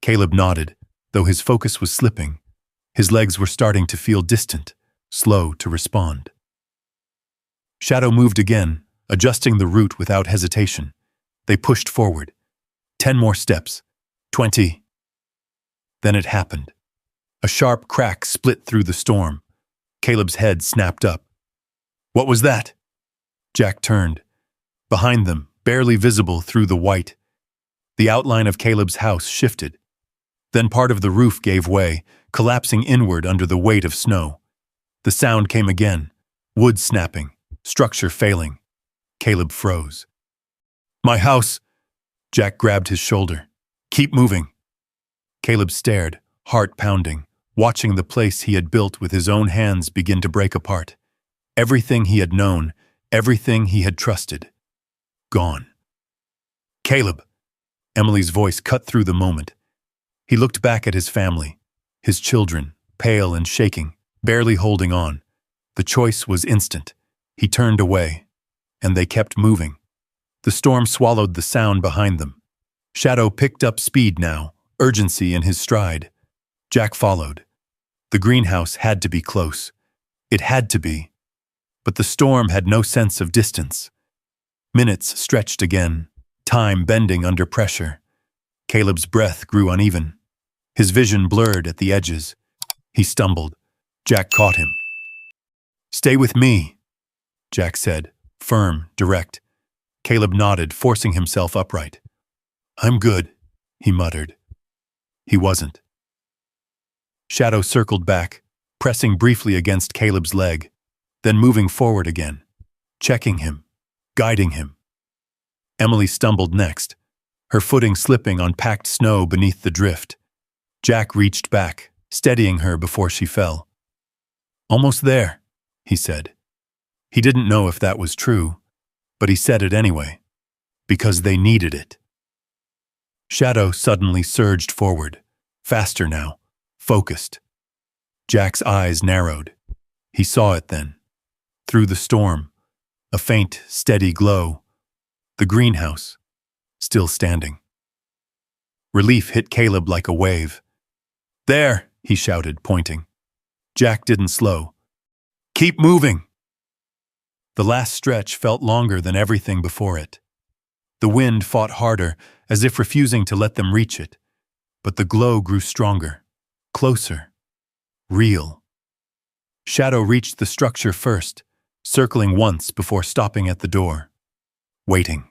Caleb nodded, though his focus was slipping. His legs were starting to feel distant, slow to respond. Shadow moved again, adjusting the route without hesitation. They pushed forward. 10 more steps. 20. Then it happened. A sharp crack split through the storm. Caleb's head snapped up. "What was that?" Jack turned. Behind them, barely visible through the white, the outline of Caleb's house shifted. Then part of the roof gave way, collapsing inward under the weight of snow. The sound came again, wood snapping, structure failing. Caleb froze. "My house!" Jack grabbed his shoulder. "Keep moving." Caleb stared, heart pounding, watching the place he had built with his own hands begin to break apart. Everything he had known, everything he had trusted. Gone. "Caleb!" Emily's voice cut through the moment. He looked back at his family, his children, pale and shaking, barely holding on. The choice was instant. He turned away, and they kept moving. The storm swallowed the sound behind them. Shadow picked up speed now, urgency in his stride. Jack followed. The greenhouse had to be close. It had to be. But the storm had no sense of distance. Minutes stretched again, time bending under pressure. Caleb's breath grew uneven. His vision blurred at the edges. He stumbled. Jack caught him. "Stay with me," Jack said, firm, direct. Caleb nodded, forcing himself upright. "I'm good," he muttered. He wasn't. Shadow circled back, pressing briefly against Caleb's leg, then moving forward again, checking him, guiding him. Emily stumbled next, her footing slipping on packed snow beneath the drift. Jack reached back, steadying her before she fell. "Almost there," he said. He didn't know if that was true, but he said it anyway, because they needed it. Shadow suddenly surged forward, faster now, focused. Jack's eyes narrowed. He saw it then. Through the storm, a faint, steady glow. The greenhouse, still standing. Relief hit Caleb like a wave. "There," he shouted, pointing. Jack didn't slow. "Keep moving!" The last stretch felt longer than everything before it. The wind fought harder, as if refusing to let them reach it, but the glow grew stronger, closer, real. Shadow reached the structure first, circling once before stopping at the door, waiting.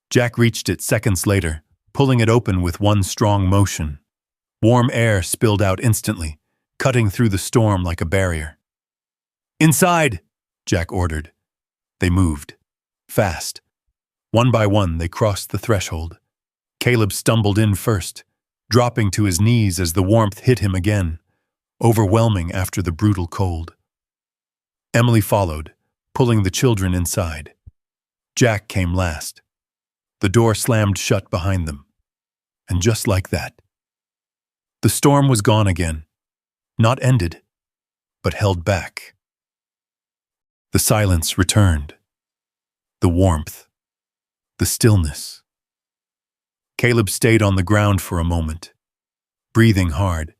Jack reached it seconds later, pulling it open with one strong motion. Warm air spilled out instantly, cutting through the storm like a barrier. "Inside!" Jack ordered. They moved. Fast. One by one, they crossed the threshold. Caleb stumbled in first, dropping to his knees as the warmth hit him again, overwhelming after the brutal cold. Emily followed, pulling the children inside. Jack came last. The door slammed shut behind them. And just like that, the storm was gone again, not ended, but held back. The silence returned. The warmth. The stillness. Caleb stayed on the ground for a moment, breathing hard,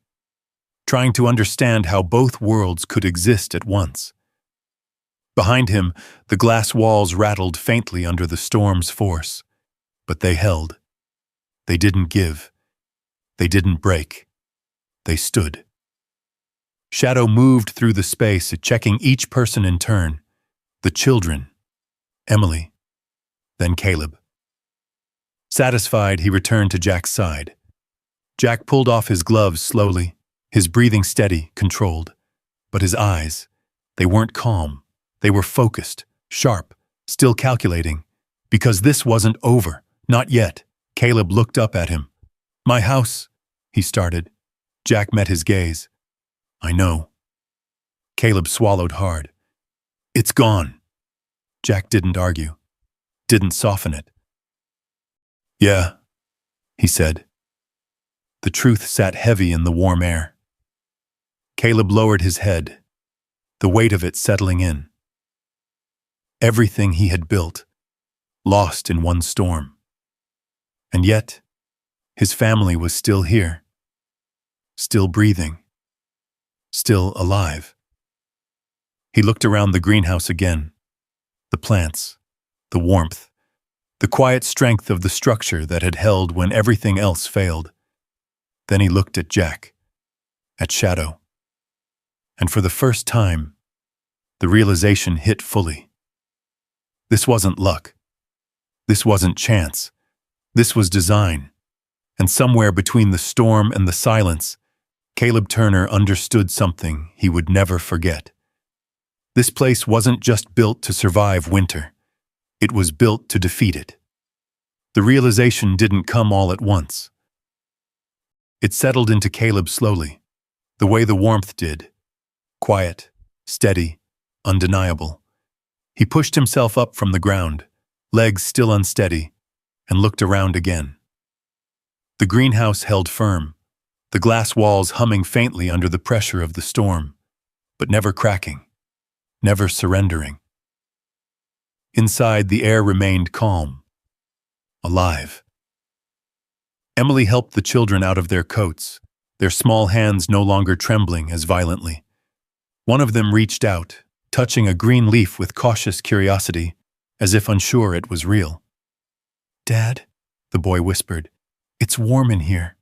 trying to understand how both worlds could exist at once. Behind him, the glass walls rattled faintly under the storm's force, but they held. They didn't give. They didn't break. They stood. Shadow moved through the space, checking each person in turn. The children, Emily, then Caleb. Satisfied, he returned to Jack's side. Jack pulled off his gloves slowly, his breathing steady, controlled. But his eyes, they weren't calm. They were focused, sharp, still calculating. Because this wasn't over, not yet. Caleb looked up at him. "My house," he started. Jack met his gaze. "I know." Caleb swallowed hard. "It's gone." Jack didn't argue, didn't soften it. "Yeah," he said. The truth sat heavy in the warm air. Caleb lowered his head, the weight of it settling in. Everything he had built, lost in one storm. And yet, his family was still here, still breathing, still alive. He looked around the greenhouse again, the plants, the warmth, the quiet strength of the structure that had held when everything else failed. Then he looked at Jack, at Shadow. And for the first time, the realization hit fully. This wasn't luck. This wasn't chance. This was design. And somewhere between the storm and the silence, Caleb Turner understood something he would never forget. This place wasn't just built to survive winter. It was built to defeat it. The realization didn't come all at once. It settled into Caleb slowly, the way the warmth did. Quiet, steady, undeniable. He pushed himself up from the ground, legs still unsteady, and looked around again. The greenhouse held firm, the glass walls humming faintly under the pressure of the storm, but never cracking, never surrendering. Inside, the air remained calm, alive. Emily helped the children out of their coats, their small hands no longer trembling as violently. One of them reached out, touching a green leaf with cautious curiosity, as if unsure it was real. "Dad," the boy whispered, "it's warm in here."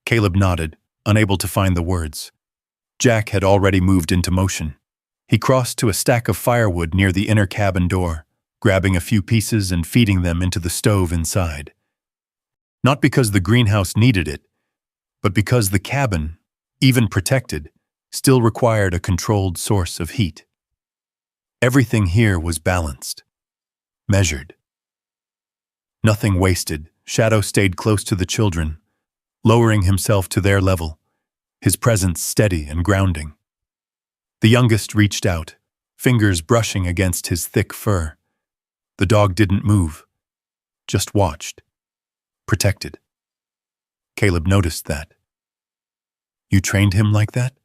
Caleb nodded, unable to find the words. Jack had already moved into motion. He crossed to a stack of firewood near the inner cabin door, grabbing a few pieces and feeding them into the stove inside. Not because the greenhouse needed it, but because the cabin, even protected, still required a controlled source of heat. Everything here was balanced, measured. Nothing wasted. Shadow stayed close to the children, lowering himself to their level, his presence steady and grounding. The youngest reached out, fingers brushing against his thick fur. The dog didn't move, just watched, protected. Caleb noticed that. "You trained him like that?"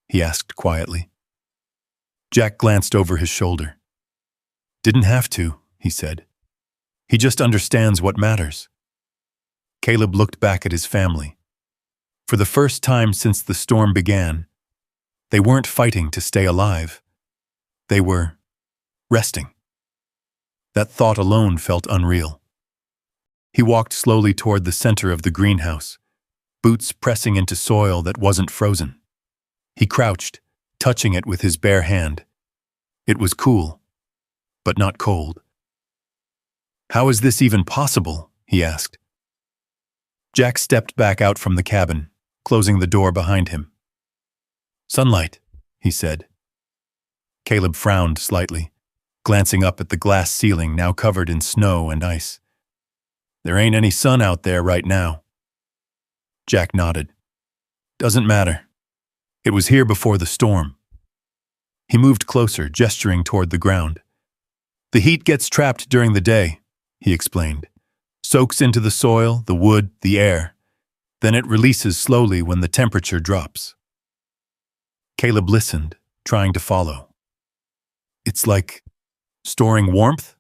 he asked quietly. Jack glanced over his shoulder. "Didn't have to," he said. "He just understands what matters." Caleb looked back at his family. For the first time since the storm began, they weren't fighting to stay alive. They were resting. That thought alone felt unreal. He walked slowly toward the center of the greenhouse, boots pressing into soil that wasn't frozen. He crouched, touching it with his bare hand. It was cool, but not cold. "How is this even possible?" he asked. Jack stepped back out from the cabin, closing the door behind him. "Sunlight," he said. Caleb frowned slightly, glancing up at the glass ceiling now covered in snow and ice. "There ain't any sun out there right now." Jack nodded. "Doesn't matter. It was here before the storm." He moved closer, gesturing toward the ground. "The heat gets trapped during the day," he explained. "Soaks into the soil, the wood, the air. Then it releases slowly when the temperature drops." Caleb listened, trying to follow. "It's like storing warmth?"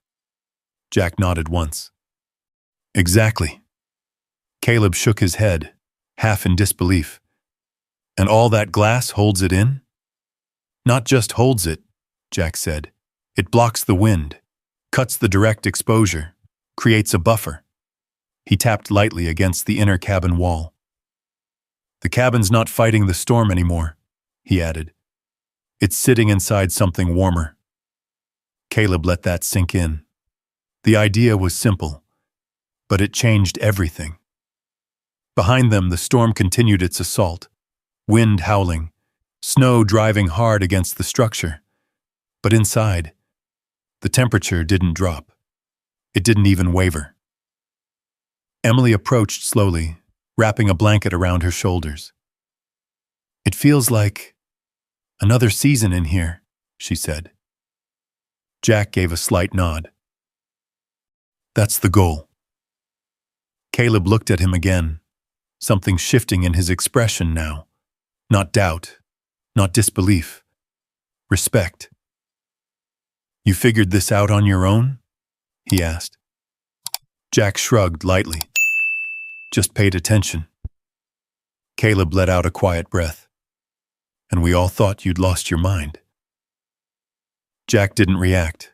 Jack nodded once. "Exactly." Caleb shook his head, half in disbelief. "And all that glass holds it in?" "Not just holds it," Jack said. "It blocks the wind, cuts the direct exposure, creates a buffer." He tapped lightly against the inner cabin wall. "The cabin's not fighting the storm anymore," he added. "It's sitting inside something warmer." Caleb let that sink in. The idea was simple, but it changed everything. Behind them, the storm continued its assault, wind howling, snow driving hard against the structure. But inside, the temperature didn't drop. It didn't even waver. Emily approached slowly, wrapping a blanket around her shoulders. "It feels like another season in here," she said. Jack gave a slight nod. "That's the goal." Caleb looked at him again, something shifting in his expression now. Not doubt, not disbelief. Respect. "You figured this out on your own?" he asked. Jack shrugged lightly. "Just paid attention." Caleb let out a quiet breath. "And we all thought you'd lost your mind." Jack didn't react,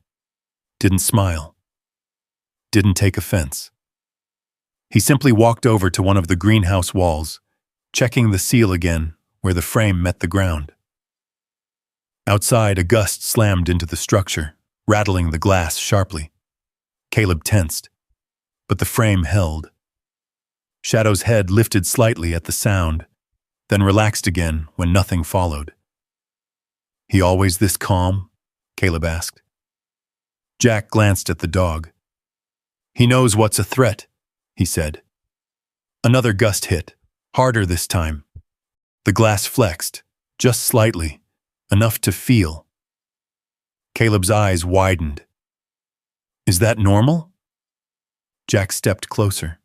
didn't smile, didn't take offense. He simply walked over to one of the greenhouse walls, checking the seal again where the frame met the ground. Outside, a gust slammed into the structure, rattling the glass sharply. Caleb tensed, but the frame held. Shadow's head lifted slightly at the sound, then relaxed again when nothing followed. "He always this calm?" Caleb asked. Jack glanced at the dog. "He knows what's a threat," he said. Another gust hit, harder this time. The glass flexed, just slightly, enough to feel. Caleb's eyes widened. "Is that normal?" Jack stepped closer,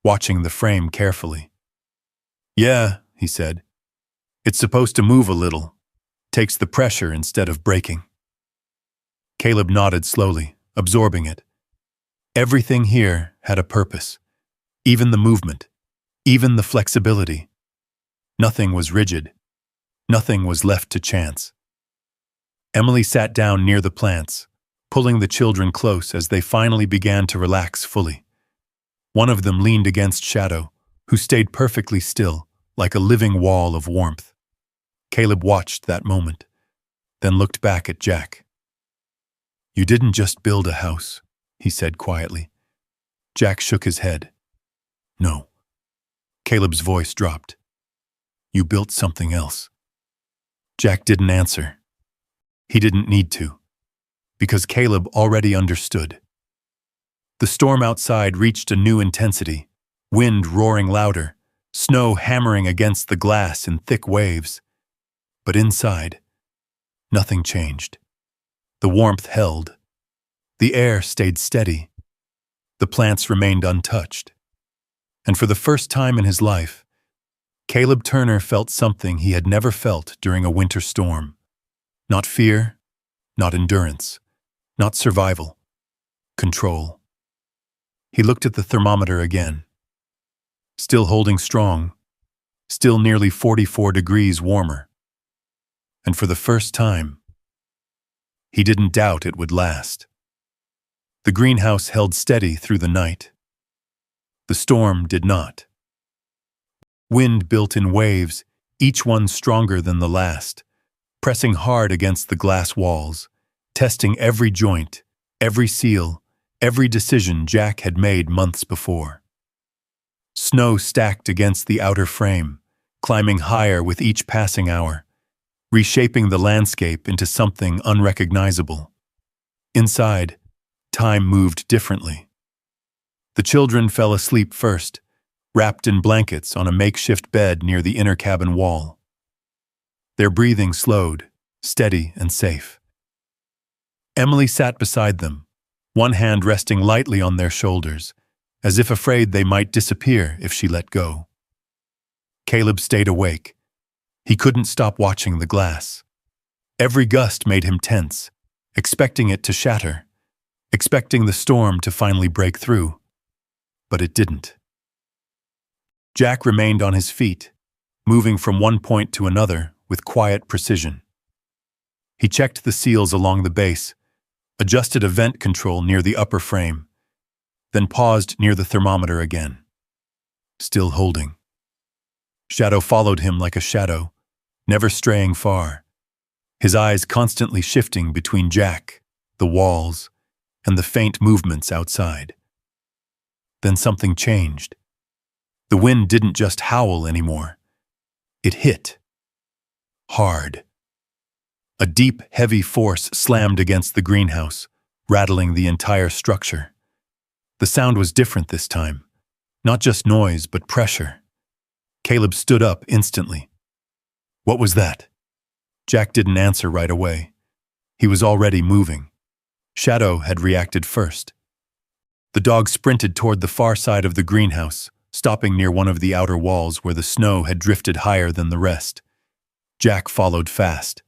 watching the frame carefully. "Yeah," he said. "It's supposed to move a little. Takes the pressure instead of breaking." Caleb nodded slowly, absorbing it. Everything here had a purpose. Even the movement, even the flexibility. Nothing was rigid. Nothing was left to chance. Emily sat down near the plants, pulling the children close as they finally began to relax fully. One of them leaned against Shadow, who stayed perfectly still, like a living wall of warmth. Caleb watched that moment, then looked back at Jack. "You didn't just build a house," he said quietly. Jack shook his head. "No." Caleb's voice dropped. "You built something else." Jack didn't answer. He didn't need to, because Caleb already understood. The storm outside reached a new intensity, wind roaring louder, snow hammering against the glass in thick waves. But inside, nothing changed. The warmth held. The air stayed steady. The plants remained untouched. And for the first time in his life, Caleb Turner felt something he had never felt during a winter storm. Not fear, not endurance, not survival. Control. He looked at the thermometer again. Still holding strong, still nearly 44 degrees warmer. And for the first time, he didn't doubt it would last. The greenhouse held steady through the night. The storm did not. Wind built in waves, each one stronger than the last, pressing hard against the glass walls, testing every joint, every seal, every decision Jack had made months before. Snow stacked against the outer frame, climbing higher with each passing hour, reshaping the landscape into something unrecognizable. Inside, time moved differently. The children fell asleep first, wrapped in blankets on a makeshift bed near the inner cabin wall. Their breathing slowed, steady and safe. Emily sat beside them, one hand resting lightly on their shoulders, as if afraid they might disappear if she let go. Caleb stayed awake. He couldn't stop watching the glass. Every gust made him tense, expecting it to shatter, expecting the storm to finally break through. But it didn't. Jack remained on his feet, moving from one point to another with quiet precision. He checked the seals along the base, adjusted a vent control near the upper frame, then paused near the thermometer again. Still holding. Shadow followed him like a shadow, never straying far, his eyes constantly shifting between Jack, the walls, and the faint movements outside. Then something changed. The wind didn't just howl anymore. It hit. Hard. A deep, heavy force slammed against the greenhouse, rattling the entire structure. The sound was different this time. Not just noise, but pressure. Caleb stood up instantly. What was that? Jack didn't answer right away. He was already moving. Shadow had reacted first. The dog sprinted toward the far side of the greenhouse, stopping near one of the outer walls where the snow had drifted higher than the rest. Jack followed fast.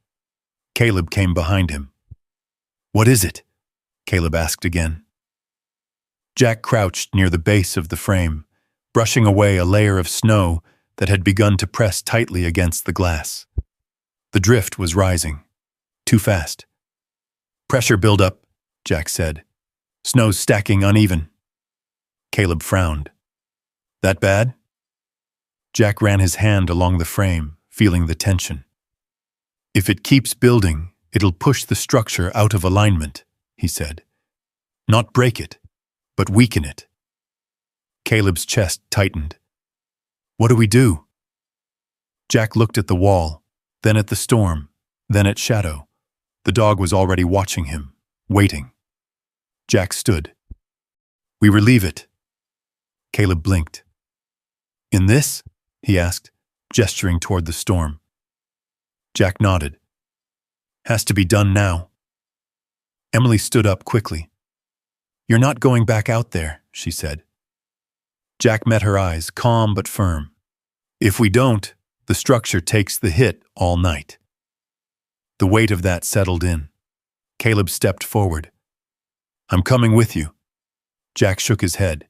Caleb came behind him. What is it? Caleb asked again. Jack crouched near the base of the frame, brushing away a layer of snow that had begun to press tightly against the glass. The drift was rising. Too fast. Pressure buildup, Jack said. Snow stacking uneven. Caleb frowned. That bad? Jack ran his hand along the frame, feeling the tension. If it keeps building, it'll push the structure out of alignment, he said. Not break it, but weaken it. Caleb's chest tightened. What do we do? Jack looked at the wall, then at the storm, then at Shadow. The dog was already watching him, waiting. Jack stood. We relieve it. Caleb blinked. In this? He asked, gesturing toward the storm. Jack nodded. Has to be done now. Emily stood up quickly. You're not going back out there, she said. Jack met her eyes, calm but firm. If we don't, the structure takes the hit all night. The weight of that settled in. Caleb stepped forward. I'm coming with you. Jack shook his head.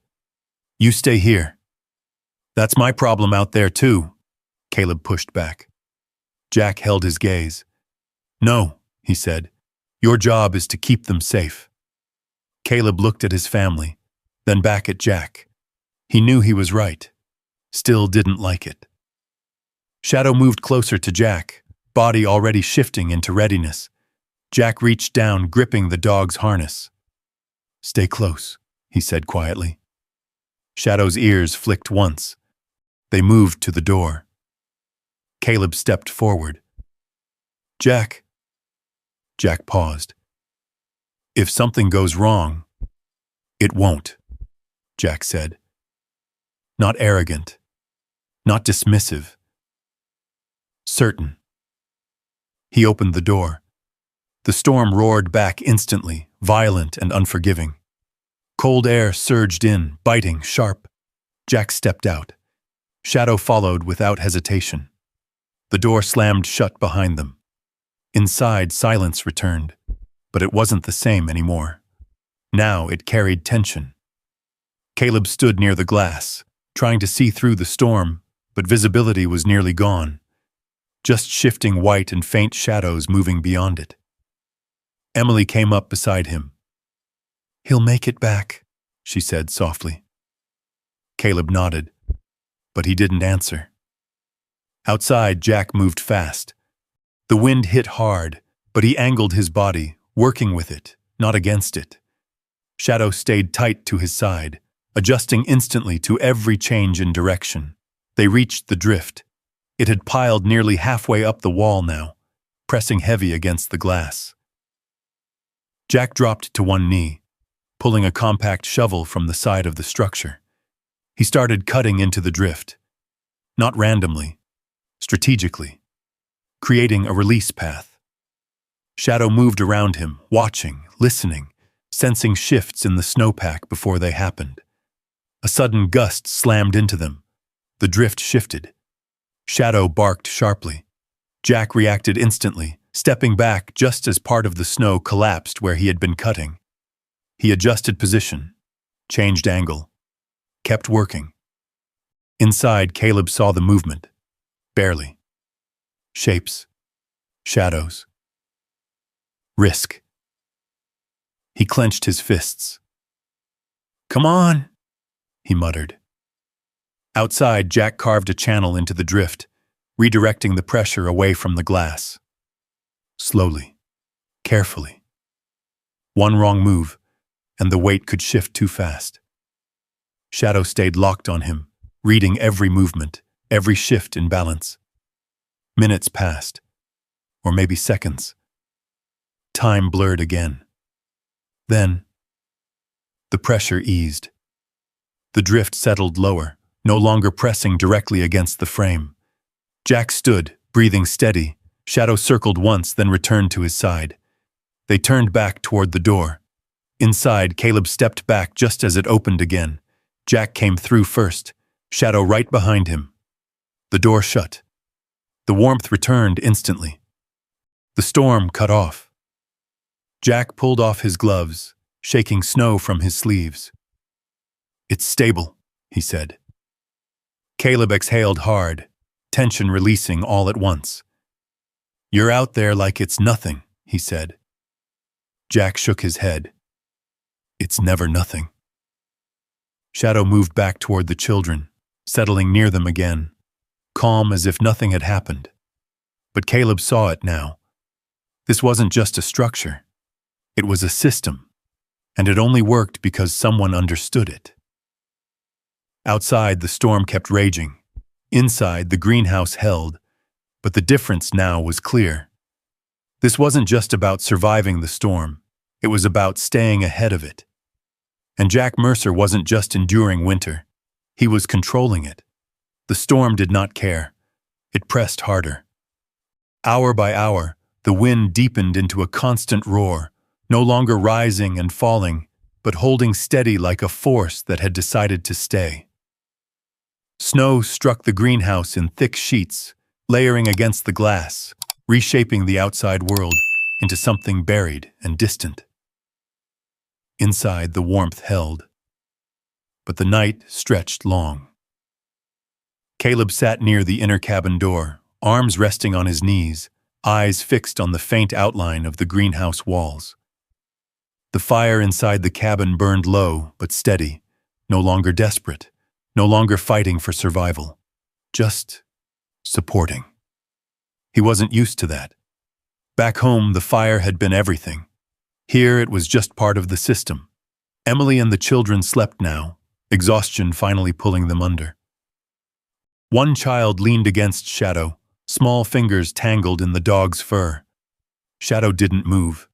You stay here. That's my problem out there too, Caleb pushed back. Jack held his gaze. No, he said. Your job is to keep them safe. Caleb looked at his family, then back at Jack. He knew he was right. Still didn't like it. Shadow moved closer to Jack, body already shifting into readiness. Jack reached down, gripping the dog's harness. Stay close, he said quietly. Shadow's ears flicked once. They moved to the door. Caleb stepped forward. Jack. Jack paused. If something goes wrong, it won't, Jack said. Not arrogant, not dismissive. Certain. He opened the door. The storm roared back instantly, violent and unforgiving. Cold air surged in, biting, sharp. Jack stepped out. Shadow followed without hesitation. The door slammed shut behind them. Inside, silence returned, but it wasn't the same anymore. Now it carried tension. Caleb stood near the glass, trying to see through the storm, but visibility was nearly gone. Just shifting white and faint shadows moving beyond it. Emily came up beside him. "He'll make it back," she said softly. Caleb nodded, but he didn't answer. Outside, Jack moved fast. The wind hit hard, but he angled his body, working with it, not against it. Shadow stayed tight to his side, adjusting instantly to every change in direction. They reached the drift. It had piled nearly halfway up the wall now, pressing heavy against the glass. Jack dropped to one knee, pulling a compact shovel from the side of the structure. He started cutting into the drift, not randomly, strategically, creating a release path. Shadow moved around him, watching, listening, sensing shifts in the snowpack before they happened. A sudden gust slammed into them. The drift shifted. Shadow barked sharply. Jack reacted instantly, stepping back just as part of the snow collapsed where he had been cutting. He adjusted position, changed angle, kept working. Inside, Caleb saw the movement. Barely. Shapes. Shadows. Risk. He clenched his fists. "Come on," he muttered. Outside, Jack carved a channel into the drift, redirecting the pressure away from the glass. Slowly, carefully. One wrong move, and the weight could shift too fast. Shadow stayed locked on him, reading every movement, every shift in balance. Minutes passed, or maybe seconds. Time blurred again. Then, the pressure eased. The drift settled lower, no longer pressing directly against the frame. Jack stood, breathing steady. Shadow circled once, then returned to his side. They turned back toward the door. Inside, Caleb stepped back just as it opened again. Jack came through first, Shadow right behind him. The door shut. The warmth returned instantly. The storm cut off. Jack pulled off his gloves, shaking snow from his sleeves. "It's stable," he said. Caleb exhaled hard, tension releasing all at once. "You're out there like it's nothing," he said. Jack shook his head. "It's never nothing." Shadow moved back toward the children, settling near them again, calm as if nothing had happened. But Caleb saw it now. This wasn't just a structure. It was a system, and it only worked because someone understood it. Outside, the storm kept raging. Inside, the greenhouse held, but the difference now was clear. This wasn't just about surviving the storm. It was about staying ahead of it. And Jack Mercer wasn't just enduring winter. He was controlling it. The storm did not care. It pressed harder. Hour by hour, the wind deepened into a constant roar, no longer rising and falling, but holding steady like a force that had decided to stay. Snow struck the greenhouse in thick sheets, layering against the glass, reshaping the outside world into something buried and distant. Inside, the warmth held, but the night stretched long. Caleb sat near the inner cabin door, arms resting on his knees, eyes fixed on the faint outline of the greenhouse walls. The fire inside the cabin burned low but steady, no longer desperate, no longer fighting for survival, just supporting. He wasn't used to that. Back home, the fire had been everything. Here, it was just part of the system. Emily and the children slept now, exhaustion finally pulling them under. One child leaned against Shadow, small fingers tangled in the dog's fur. Shadow didn't move.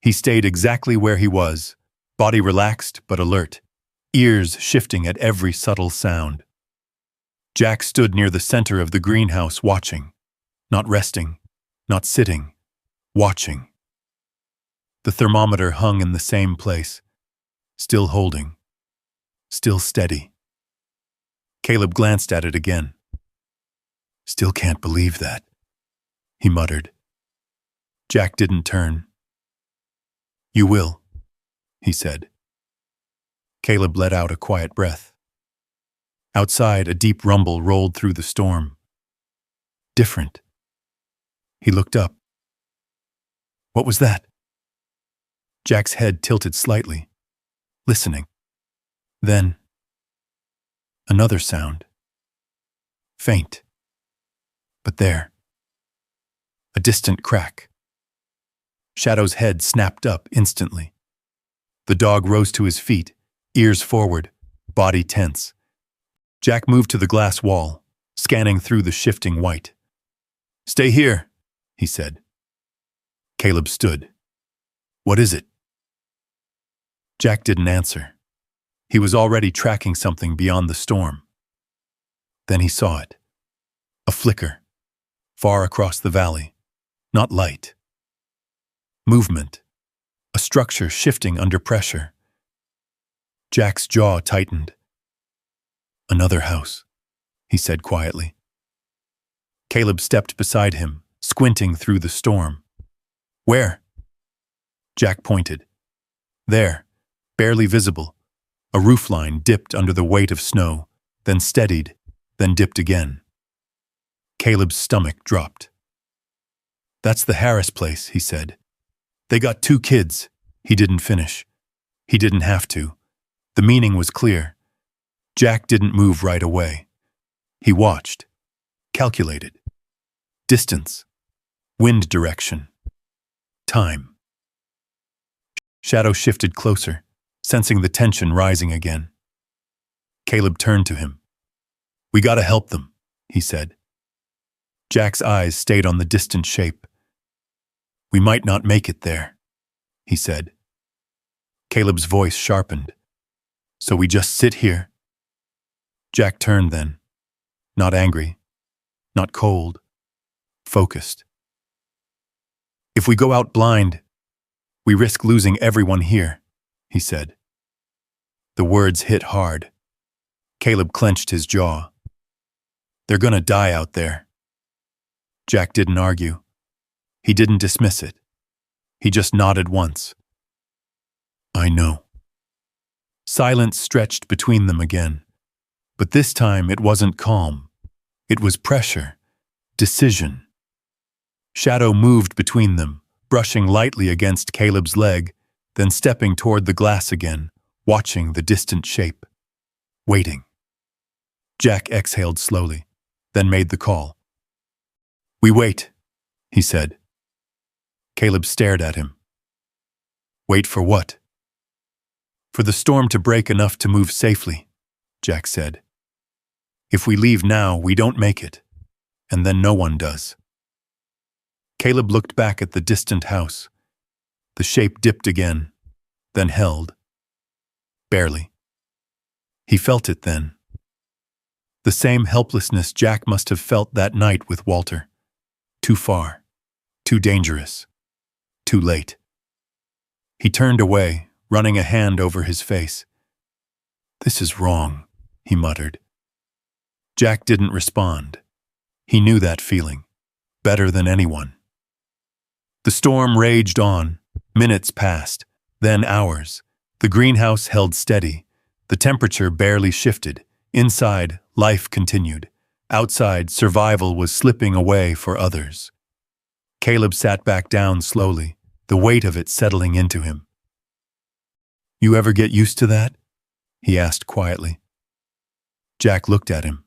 He stayed exactly where he was, body relaxed but alert, ears shifting at every subtle sound. Jack stood near the center of the greenhouse watching, not resting, not sitting, watching. The thermometer hung in the same place, still holding, still steady. Caleb glanced at it again. "Still can't believe that," he muttered. Jack didn't turn. "You will," he said. Caleb let out a quiet breath. Outside, a deep rumble rolled through the storm. Different. He looked up. What was that? Jack's head tilted slightly, listening. Then, another sound. Faint. But there. A distant crack. Shadow's head snapped up instantly. The dog rose to his feet, ears forward, body tense. Jack moved to the glass wall, scanning through the shifting white. "Stay here," he said. Caleb stood. "What is it?" Jack didn't answer. He was already tracking something beyond the storm. Then he saw it. A flicker, far across the valley. Not light. Movement. A structure shifting under pressure. Jack's jaw tightened. "Another house," he said quietly. Caleb stepped beside him, squinting through the storm. "Where?" Jack pointed. There, barely visible, a roofline dipped under the weight of snow, then steadied, then dipped again. Caleb's stomach dropped. "That's the Harris place," he said. "They got 2 kids." He didn't finish. He didn't have to. The meaning was clear. Jack didn't move right away. He watched. Calculated. Distance. Wind direction. Time. Shadow shifted closer, sensing the tension rising again. Caleb turned to him. "We gotta help them," he said. Jack's eyes stayed on the distant shape. "We might not make it there," he said. Caleb's voice sharpened. "So we just sit here?" Jack turned then. Not angry. Not cold. Focused. "If we go out blind, we risk losing everyone here," he said. The words hit hard. Caleb clenched his jaw. "They're gonna die out there." Jack didn't argue. He didn't dismiss it. He just nodded once. "I know." Silence stretched between them again. But this time it wasn't calm. It was pressure. Decision. Shadow moved between them, brushing lightly against Caleb's leg, then stepping toward the glass again, watching the distant shape. Waiting. Jack exhaled slowly, then made the call. "We wait," he said. Caleb stared at him. "Wait for what?" "For the storm to break enough to move safely," Jack said. "If we leave now, we don't make it, and then no one does." Caleb looked back at the distant house. The shape dipped again, then held. Barely. He felt it then. The same helplessness Jack must have felt that night with Walter. Too far. Too dangerous. Too late. He turned away, running a hand over his face. "This is wrong," he muttered. Jack didn't respond. He knew that feeling, better than anyone. The storm raged on. Minutes passed, then hours. The greenhouse held steady. The temperature barely shifted. Inside, life continued. Outside, survival was slipping away for others. Caleb sat back down slowly, the weight of it settling into him. "You ever get used to that?" he asked quietly. Jack looked at him.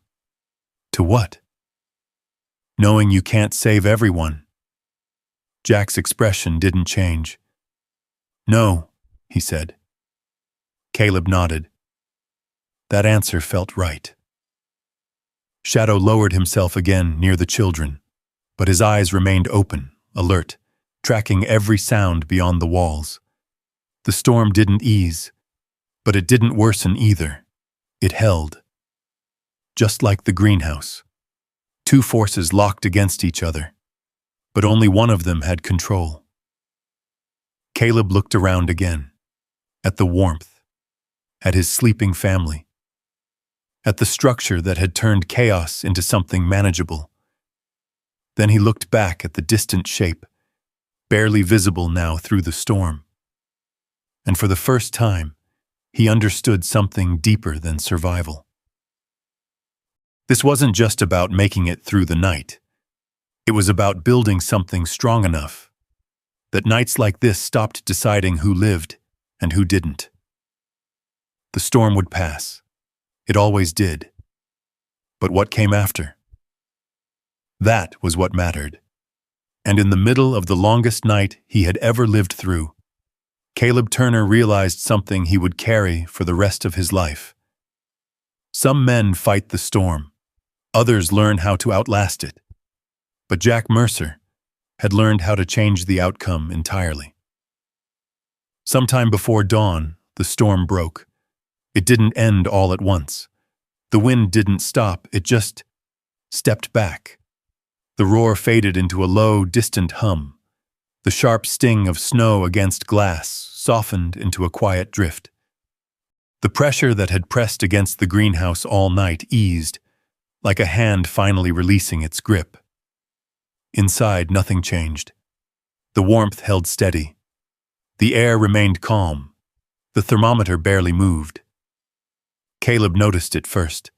"To what?" "Knowing you can't save everyone." Jack's expression didn't change. "No," he said. Caleb nodded. That answer felt right. Shadow lowered himself again near the children, but his eyes remained open, alert, tracking every sound beyond the walls. The storm didn't ease, but it didn't worsen either. It held. Just like the greenhouse. 2 forces locked against each other, but only one of them had control. Caleb looked around again, at the warmth, at his sleeping family, at the structure that had turned chaos into something manageable. Then he looked back at the distant shape, barely visible now through the storm. And for the first time, he understood something deeper than survival. This wasn't just about making it through the night. It was about building something strong enough that nights like this stopped deciding who lived and who didn't. The storm would pass. It always did. But what came after? That was what mattered. And in the middle of the longest night he had ever lived through, Caleb Turner realized something he would carry for the rest of his life. Some men fight the storm. Others learn how to outlast it. But Jack Mercer had learned how to change the outcome entirely. Sometime before dawn, the storm broke. It didn't end all at once. The wind didn't stop, it just stepped back. The roar faded into a low, distant hum. The sharp sting of snow against glass softened into a quiet drift. The pressure that had pressed against the greenhouse all night eased, like a hand finally releasing its grip. Inside, nothing changed. The warmth held steady. The air remained calm. The thermometer barely moved. Caleb noticed it first.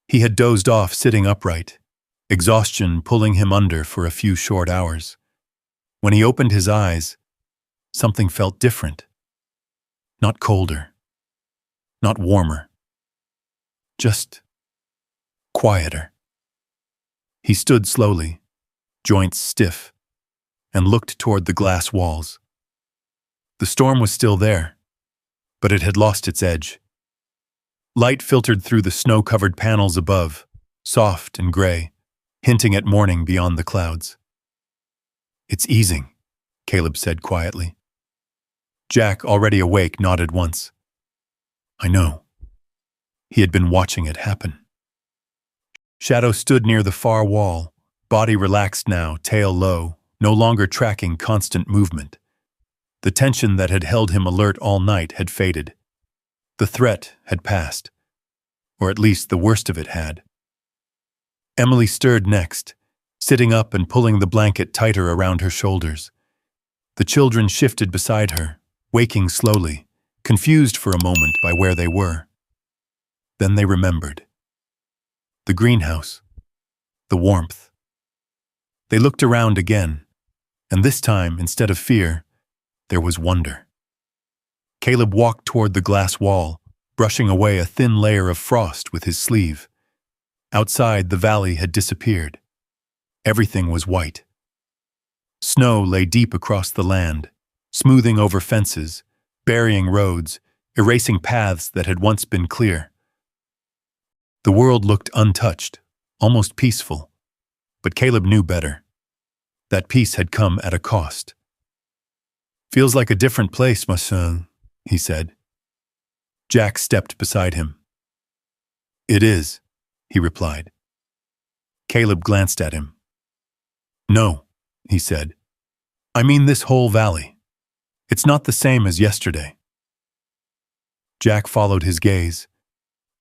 He had dozed off sitting upright, exhaustion pulling him under for a few short hours. When he opened his eyes, something felt different. Not colder. Not warmer. Just quieter. He stood slowly, joints stiff, and looked toward the glass walls. The storm was still there, but it had lost its edge. Light filtered through the snow-covered panels above, soft and gray, hinting at morning beyond the clouds. "It's easing," Caleb said quietly. Jack, already awake, nodded once. "I know." He had been watching it happen. Shadow stood near the far wall, body relaxed now, tail low, no longer tracking constant movement. The tension that had held him alert all night had faded. The threat had passed, or at least the worst of it had. Emily stirred next, sitting up and pulling the blanket tighter around her shoulders. The children shifted beside her, waking slowly, confused for a moment by where they were. Then they remembered. The greenhouse. The warmth. They looked around again, and this time, instead of fear, there was wonder. Caleb walked toward the glass wall, brushing away a thin layer of frost with his sleeve. Outside, the valley had disappeared. Everything was white. Snow lay deep across the land, smoothing over fences, burying roads, erasing paths that had once been clear. The world looked untouched, almost peaceful, but Caleb knew better. That peace had come at a cost. "Feels like a different place, ma son," he said. Jack stepped beside him. "It is," he replied. Caleb glanced at him. "No," he said. "I mean this whole valley. It's not the same as yesterday." Jack followed his gaze.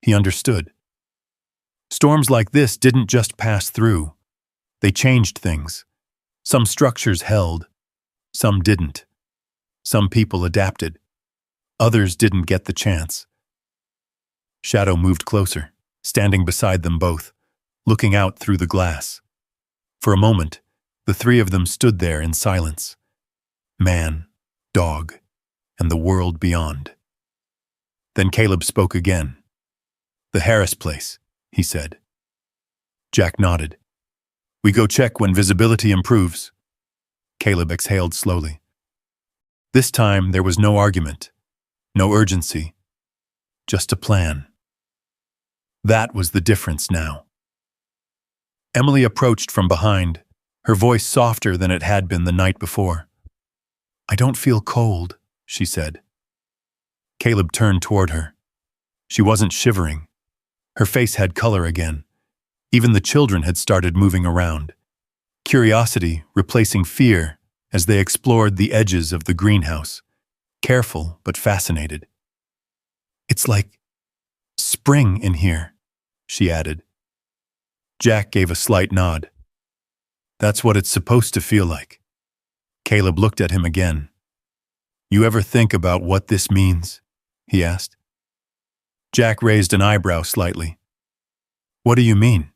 He understood. Storms like this didn't just pass through. They changed things. Some structures held. Some didn't. Some people adapted. Others didn't get the chance. Shadow moved closer, standing beside them both, looking out through the glass. For a moment, the three of them stood there in silence. Man, dog, and the world beyond. Then Caleb spoke again. "The Harris place," he said. Jack nodded. "We go check when visibility improves." Caleb exhaled slowly. This time there was no argument, no urgency, just a plan. That was the difference now. Emily approached from behind, her voice softer than it had been the night before. "I don't feel cold," she said. Caleb turned toward her. She wasn't shivering. Her face had color again. Even the children had started moving around, curiosity replacing fear as they explored the edges of the greenhouse, careful but fascinated. "It's like spring in here," she added. Jack gave a slight nod. "That's what it's supposed to feel like." Caleb looked at him again. "You ever think about what this means?" he asked. Jack raised an eyebrow slightly. "What do you mean?"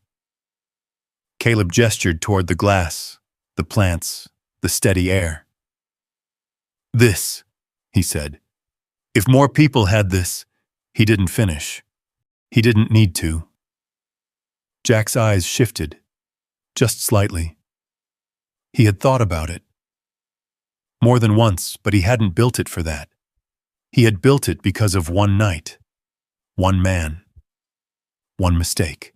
Caleb gestured toward the glass, the plants, the steady air. "This," he said. "If more people had this, He didn't finish. He didn't need to. Jack's eyes shifted, just slightly. He had thought about it. More than once, but he hadn't built it for that. He had built it because of one night, one man, one mistake.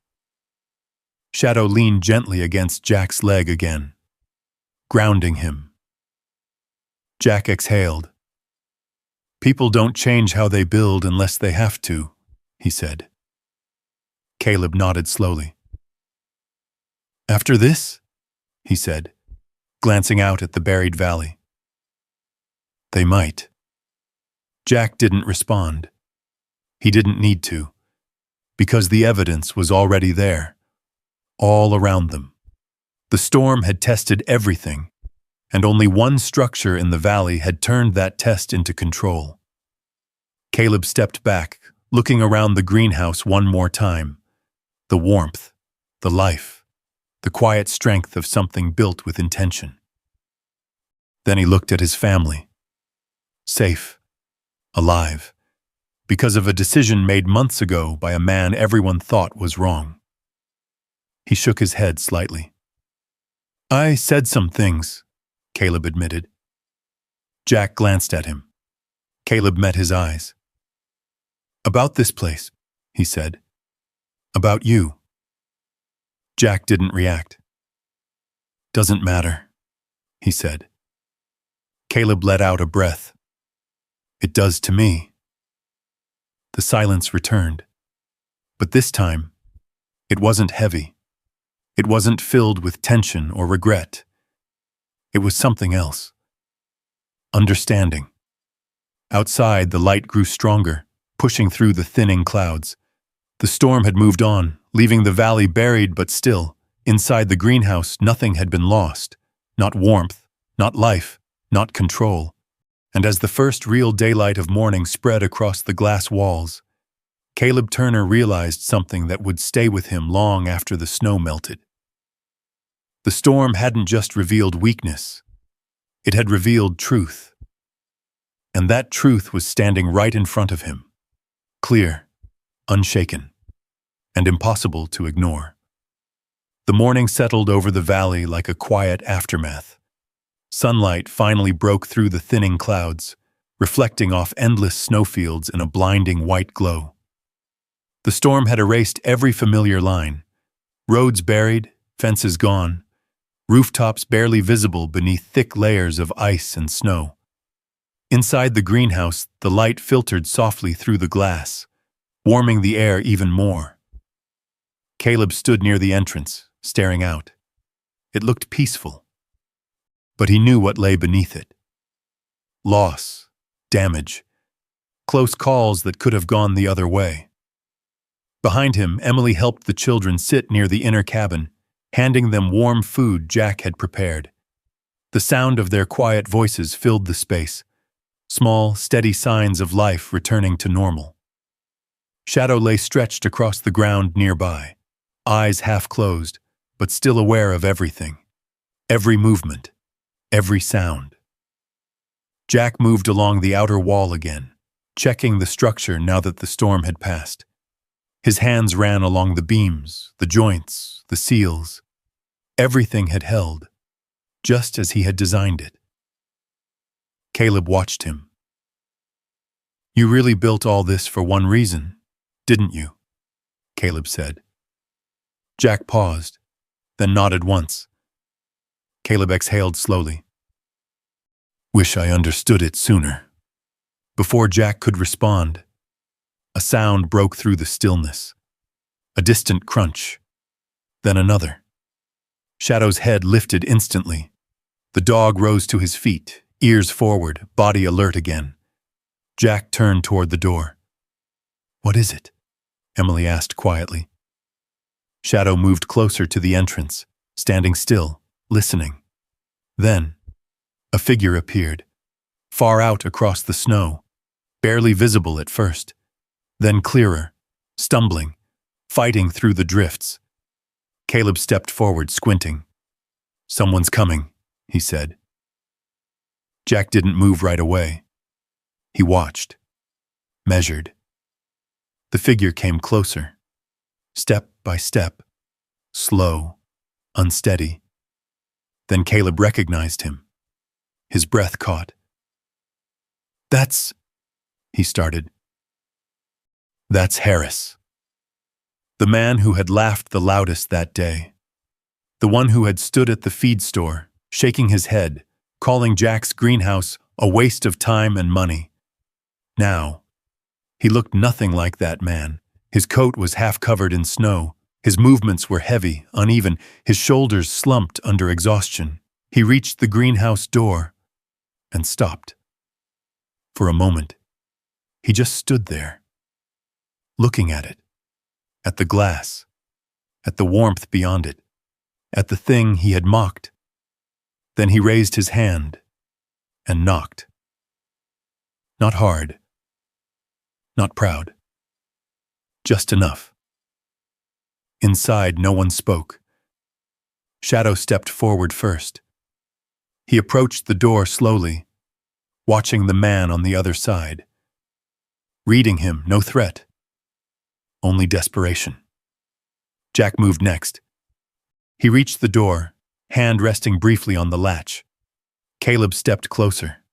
Shadow leaned gently against Jack's leg again, grounding him. Jack exhaled. People don't change how they build unless they have to, he said. Caleb nodded slowly. After this? He said, glancing out at the buried valley. They might. Jack didn't respond. He didn't need to, because the evidence was already there, all around them. The storm had tested everything, and only one structure in the valley had turned that test into control. Caleb stepped back, looking around the greenhouse one more time. The warmth, the life, the quiet strength of something built with intention. Then he looked at his family. Safe, alive, because of a decision made months ago by a man everyone thought was wrong. He shook his head slightly. I said some things, Caleb admitted. Jack glanced at him. Caleb met his eyes. About this place, he said. About you. Jack didn't react. Doesn't matter, he said. Caleb let out a breath. It does to me. The silence returned. But this time, it wasn't heavy. It wasn't filled with tension or regret. It was something else. Understanding. Outside, the light grew stronger, pushing through the thinning clouds. The storm had moved on, leaving the valley buried but still. Inside the greenhouse, nothing had been lost. Not warmth, not life, not control. And as the first real daylight of morning spread across the glass walls, Caleb Turner realized something that would stay with him long after the snow melted. The storm hadn't just revealed weakness. It had revealed truth. And that truth was standing right in front of him. Clear, unshaken, and impossible to ignore. The morning settled over the valley like a quiet aftermath. Sunlight finally broke through the thinning clouds, reflecting off endless snowfields in a blinding white glow. The storm had erased every familiar line. Roads buried, fences gone, rooftops barely visible beneath thick layers of ice and snow. Inside the greenhouse, the light filtered softly through the glass, warming the air even more. Caleb stood near the entrance, staring out. It looked peaceful. But he knew what lay beneath it. Loss, damage, close calls that could have gone the other way. Behind him, Emily helped the children sit near the inner cabin, handing them warm food Jack had prepared. The sound of their quiet voices filled the space, small, steady signs of life returning to normal. Shadow lay stretched across the ground nearby, eyes half closed, but still aware of everything, every movement, every sound. Jack moved along the outer wall again, checking the structure now that the storm had passed. His hands ran along the beams, the joints, the seals. Everything had held, just as he had designed it. Caleb watched him. You really built all this for one reason, didn't you? Caleb said. Jack paused, then nodded once. Caleb exhaled slowly. Wish I understood it sooner. Before Jack could respond, a sound broke through the stillness. A distant crunch, then another. Shadow's head lifted instantly. The dog rose to his feet, ears forward, body alert again. Jack turned toward the door. What is it? Emily asked quietly. Shadow moved closer to the entrance, standing still, listening. Then, a figure appeared, far out across the snow, barely visible at first, then clearer, stumbling, fighting through the drifts. Caleb stepped forward, squinting. Someone's coming, he said. Jack didn't move right away. He watched, measured. The figure came closer, step by step, slow, unsteady. Then Caleb recognized him. His breath caught. "That's," he started. "That's Harris." The man who had laughed the loudest that day. The one who had stood at the feed store, shaking his head, calling Jack's greenhouse a waste of time and money. Now, he looked nothing like that man. His coat was half covered in snow. His movements were heavy, uneven, his shoulders slumped under exhaustion. He reached the greenhouse door and stopped. For a moment, he just stood there, looking at it, at the glass, at the warmth beyond it, at the thing he had mocked. Then he raised his hand and knocked. Not hard, not proud, just enough. Inside, no one spoke. Shadow stepped forward first. He approached the door slowly, watching the man on the other side. Reading him, no threat, only desperation. Jack moved next. He reached the door, hand resting briefly on the latch. Caleb stepped closer.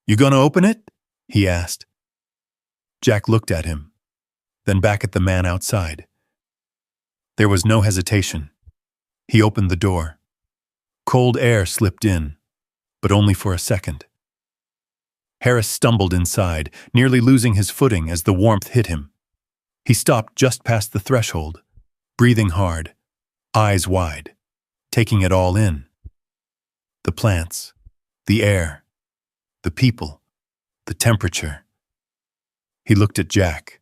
"You gonna open it?" he asked. Jack looked at him, then back at the man outside. There was no hesitation. He opened the door. Cold air slipped in, but only for a second. Harris stumbled inside, nearly losing his footing as the warmth hit him. He stopped just past the threshold, breathing hard, eyes wide, taking it all in. The plants, the air, the people, the temperature. He looked at Jack,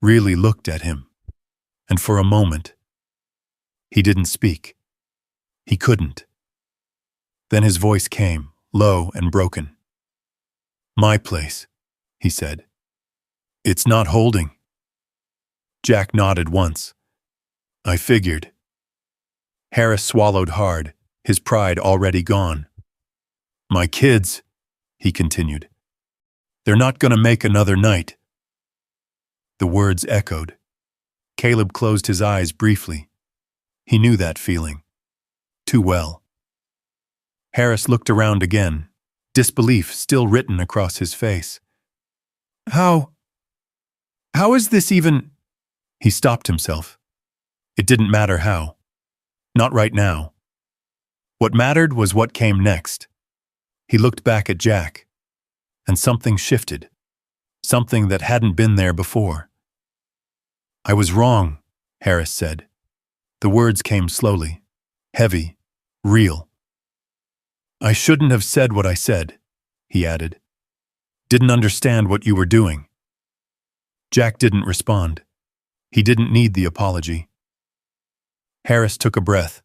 really looked at him, and for a moment, he didn't speak. He couldn't. Then his voice came, low and broken. "My place," he said. "It's not holding." Jack nodded once. "I figured." Harris swallowed hard, his pride already gone. "My kids," he continued. "They're not gonna make another night." The words echoed. Caleb closed his eyes briefly. He knew that feeling. Too well. Harris looked around again, disbelief still written across his face. How is this even—" He stopped himself. It didn't matter how. Not right now. What mattered was what came next. He looked back at Jack, and something shifted, something that hadn't been there before. "I was wrong," Harris said. The words came slowly, heavy, real. "I shouldn't have said what I said," he added. "Didn't understand what you were doing." Jack didn't respond. He didn't need the apology. Harris took a breath,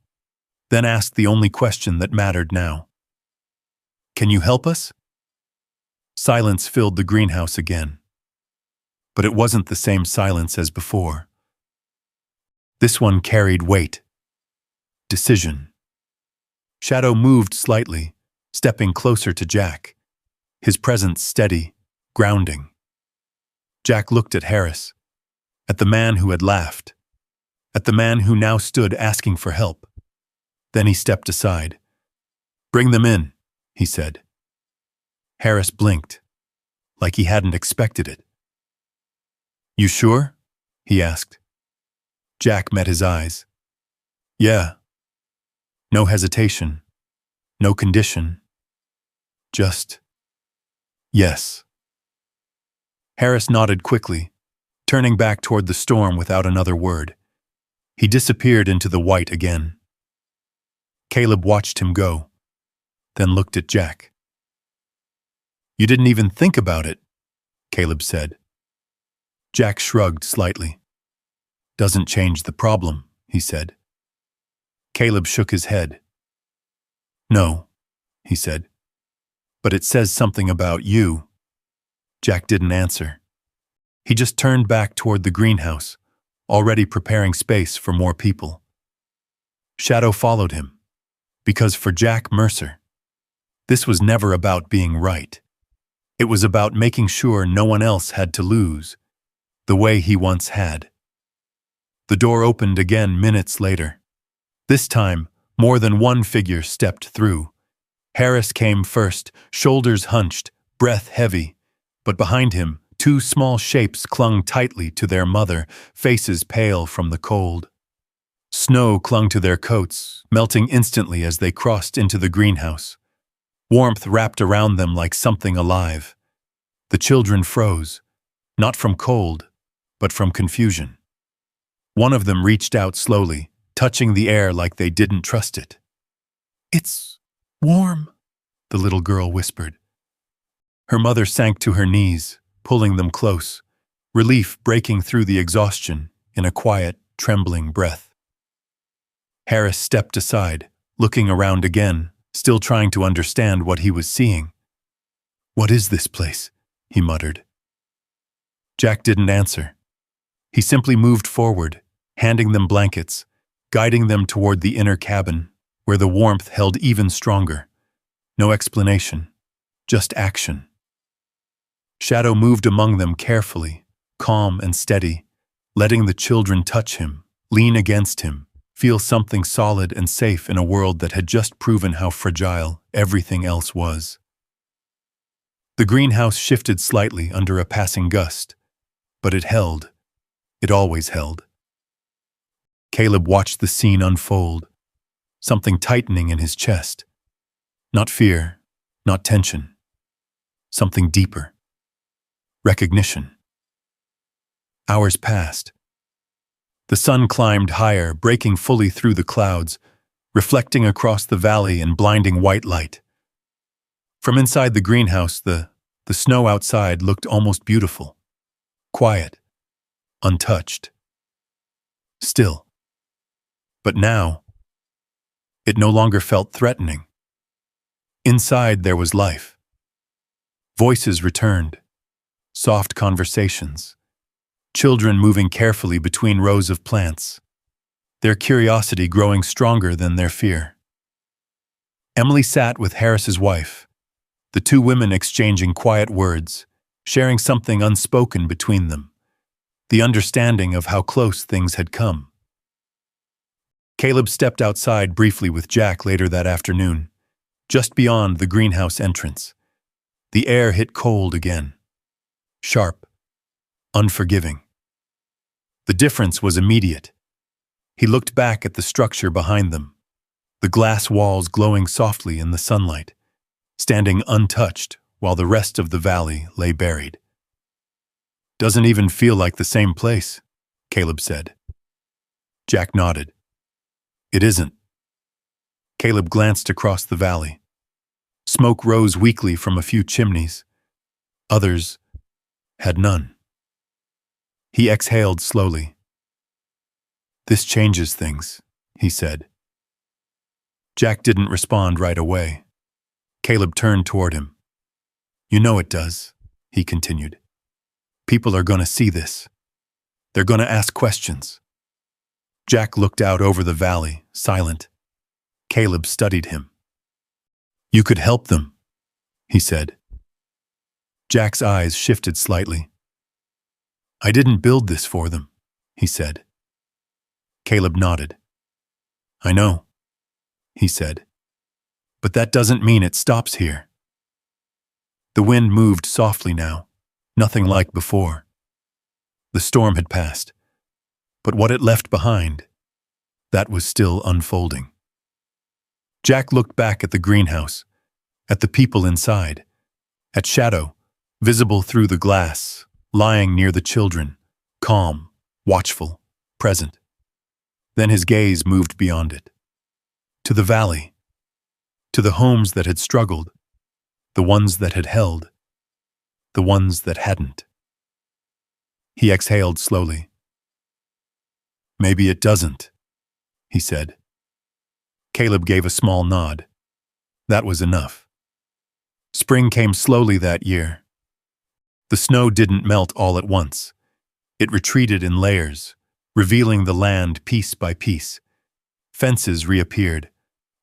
then asked the only question that mattered now. "Can you help us?" Silence filled the greenhouse again. But it wasn't the same silence as before. This one carried weight, decision. Shadow moved slightly, stepping closer to Jack, his presence steady, grounding. Jack looked at Harris, at the man who had laughed, at the man who now stood asking for help. Then he stepped aside. "Bring them in," he said. Harris blinked, like he hadn't expected it. "You sure?" he asked. Jack met his eyes. "Yeah." No hesitation, no condition. Just, yes. Harris nodded quickly, turning back toward the storm without another word. He disappeared into the white again. Caleb watched him go, then looked at Jack. "You didn't even think about it," Caleb said. Jack shrugged slightly. "Doesn't change the problem," he said. Caleb shook his head. "No," he said. "But it says something about you." Jack didn't answer. He just turned back toward the greenhouse, already preparing space for more people. Shadow followed him, because for Jack Mercer, this was never about being right. It was about making sure no one else had to lose, the way he once had. The door opened again minutes later. This time, more than one figure stepped through. Harris came first, shoulders hunched, breath heavy, but behind him, two small shapes clung tightly to their mother, faces pale from the cold. Snow clung to their coats, melting instantly as they crossed into the greenhouse. Warmth wrapped around them like something alive. The children froze, not from cold, but from confusion. One of them reached out slowly, touching the air like they didn't trust it. "It's warm," the little girl whispered. Her mother sank to her knees, pulling them close, relief breaking through the exhaustion in a quiet, trembling breath. Harris stepped aside, looking around again, still trying to understand what he was seeing. "What is this place?" he muttered. Jack didn't answer. He simply moved forward, handing them blankets, guiding them toward the inner cabin, where the warmth held even stronger. No explanation, just action. Shadow moved among them carefully, calm and steady, letting the children touch him, lean against him, feel something solid and safe in a world that had just proven how fragile everything else was. The greenhouse shifted slightly under a passing gust, but it held. It always held. Caleb watched the scene unfold, something tightening in his chest. Not fear, not tension. Something deeper. Recognition. Hours passed. The sun climbed higher, breaking fully through the clouds, reflecting across the valley in blinding white light. From inside the greenhouse, the snow outside looked almost beautiful. Quiet. Untouched. Still. But now, it no longer felt threatening. Inside there was life. Voices returned. Soft conversations. Children moving carefully between rows of plants. Their curiosity growing stronger than their fear. Emily sat with Harris's wife, the two women exchanging quiet words, sharing something unspoken between them. The understanding of how close things had come. Caleb stepped outside briefly with Jack later that afternoon, just beyond the greenhouse entrance. The air hit cold again. Sharp. Unforgiving. The difference was immediate. He looked back at the structure behind them, the glass walls glowing softly in the sunlight, standing untouched while the rest of the valley lay buried. "Doesn't even feel like the same place," Caleb said. Jack nodded. "It isn't." Caleb glanced across the valley. Smoke rose weakly from a few chimneys. Others had none. He exhaled slowly. "This changes things," he said. Jack didn't respond right away. Caleb turned toward him. "You know it does," he continued. "People are going to see this. They're going to ask questions." Jack looked out over the valley, silent. Caleb studied him. "You could help them," he said. Jack's eyes shifted slightly. "I didn't build this for them," he said. Caleb nodded. "I know," he said. "But that doesn't mean it stops here." The wind moved softly now, nothing like before. The storm had passed, but what it left behind, that was still unfolding. Jack looked back at the greenhouse, at the people inside, at Shadow, visible through the glass, lying near the children, calm, watchful, present. Then his gaze moved beyond it, to the valley, to the homes that had struggled, the ones that had held, the ones that hadn't. He exhaled slowly. "Maybe it doesn't," he said. Caleb gave a small nod. That was enough. Spring came slowly that year. The snow didn't melt all at once. It retreated in layers, revealing the land piece by piece. Fences reappeared.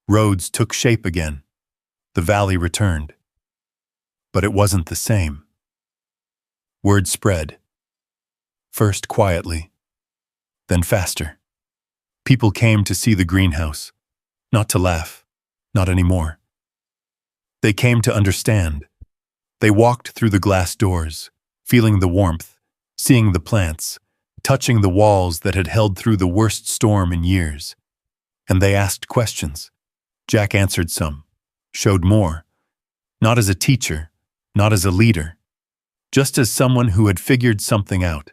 Roads took shape again. The valley returned. But it wasn't the same. Word spread. first quietly, then faster. People came to see the greenhouse, not to laugh, not anymore. They came to understand. They walked through the glass doors, feeling the warmth, seeing the plants, touching the walls that had held through the worst storm in years. And they asked questions. Jack answered some, showed more, not as a teacher, not as a leader, just as someone who had figured something out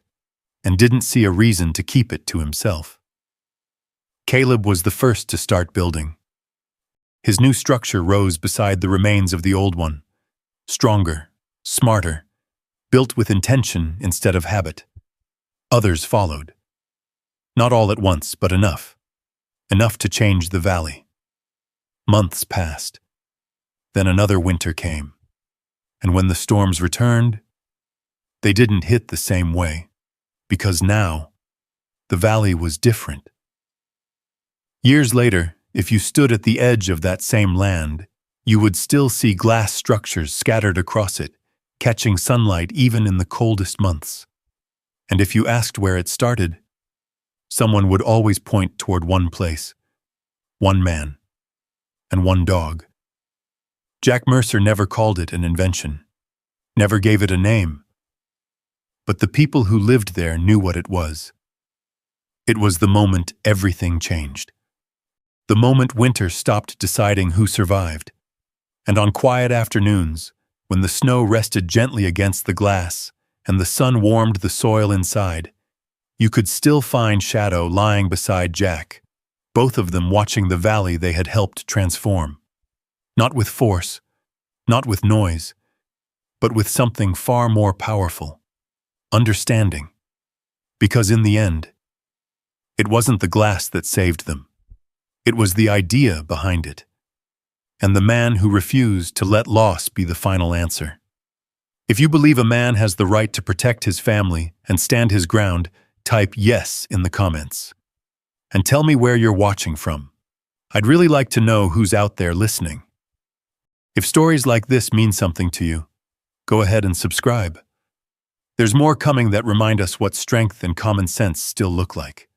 and didn't see a reason to keep it to himself. Caleb was the first to start building. His new structure rose beside the remains of the old one, stronger, smarter, built with intention instead of habit. Others followed. Not all at once, but enough. Enough to change the valley. Months passed. Then another winter came. And when the storms returned, they didn't hit the same way, because now, the valley was different. Years later, if you stood at the edge of that same land, you would still see glass structures scattered across it, catching sunlight even in the coldest months. And if you asked where it started, someone would always point toward one place, one man, and one dog. Jack Mercer never called it an invention, never gave it a name. But the people who lived there knew what it was. It was the moment everything changed. The moment winter stopped deciding who survived. And on quiet afternoons, when the snow rested gently against the glass and the sun warmed the soil inside, you could still find Shadow lying beside Jack, both of them watching the valley they had helped transform. Not with force, not with noise, but with something far more powerful. Understanding. Because in the end, it wasn't the glass that saved them. It was the idea behind it. And the man who refused to let loss be the final answer. If you believe a man has the right to protect his family and stand his ground, type yes in the comments. And tell me where you're watching from. I'd really like to know who's out there listening. If stories like this mean something to you, go ahead and subscribe. There's more coming that remind us what strength and common sense still look like.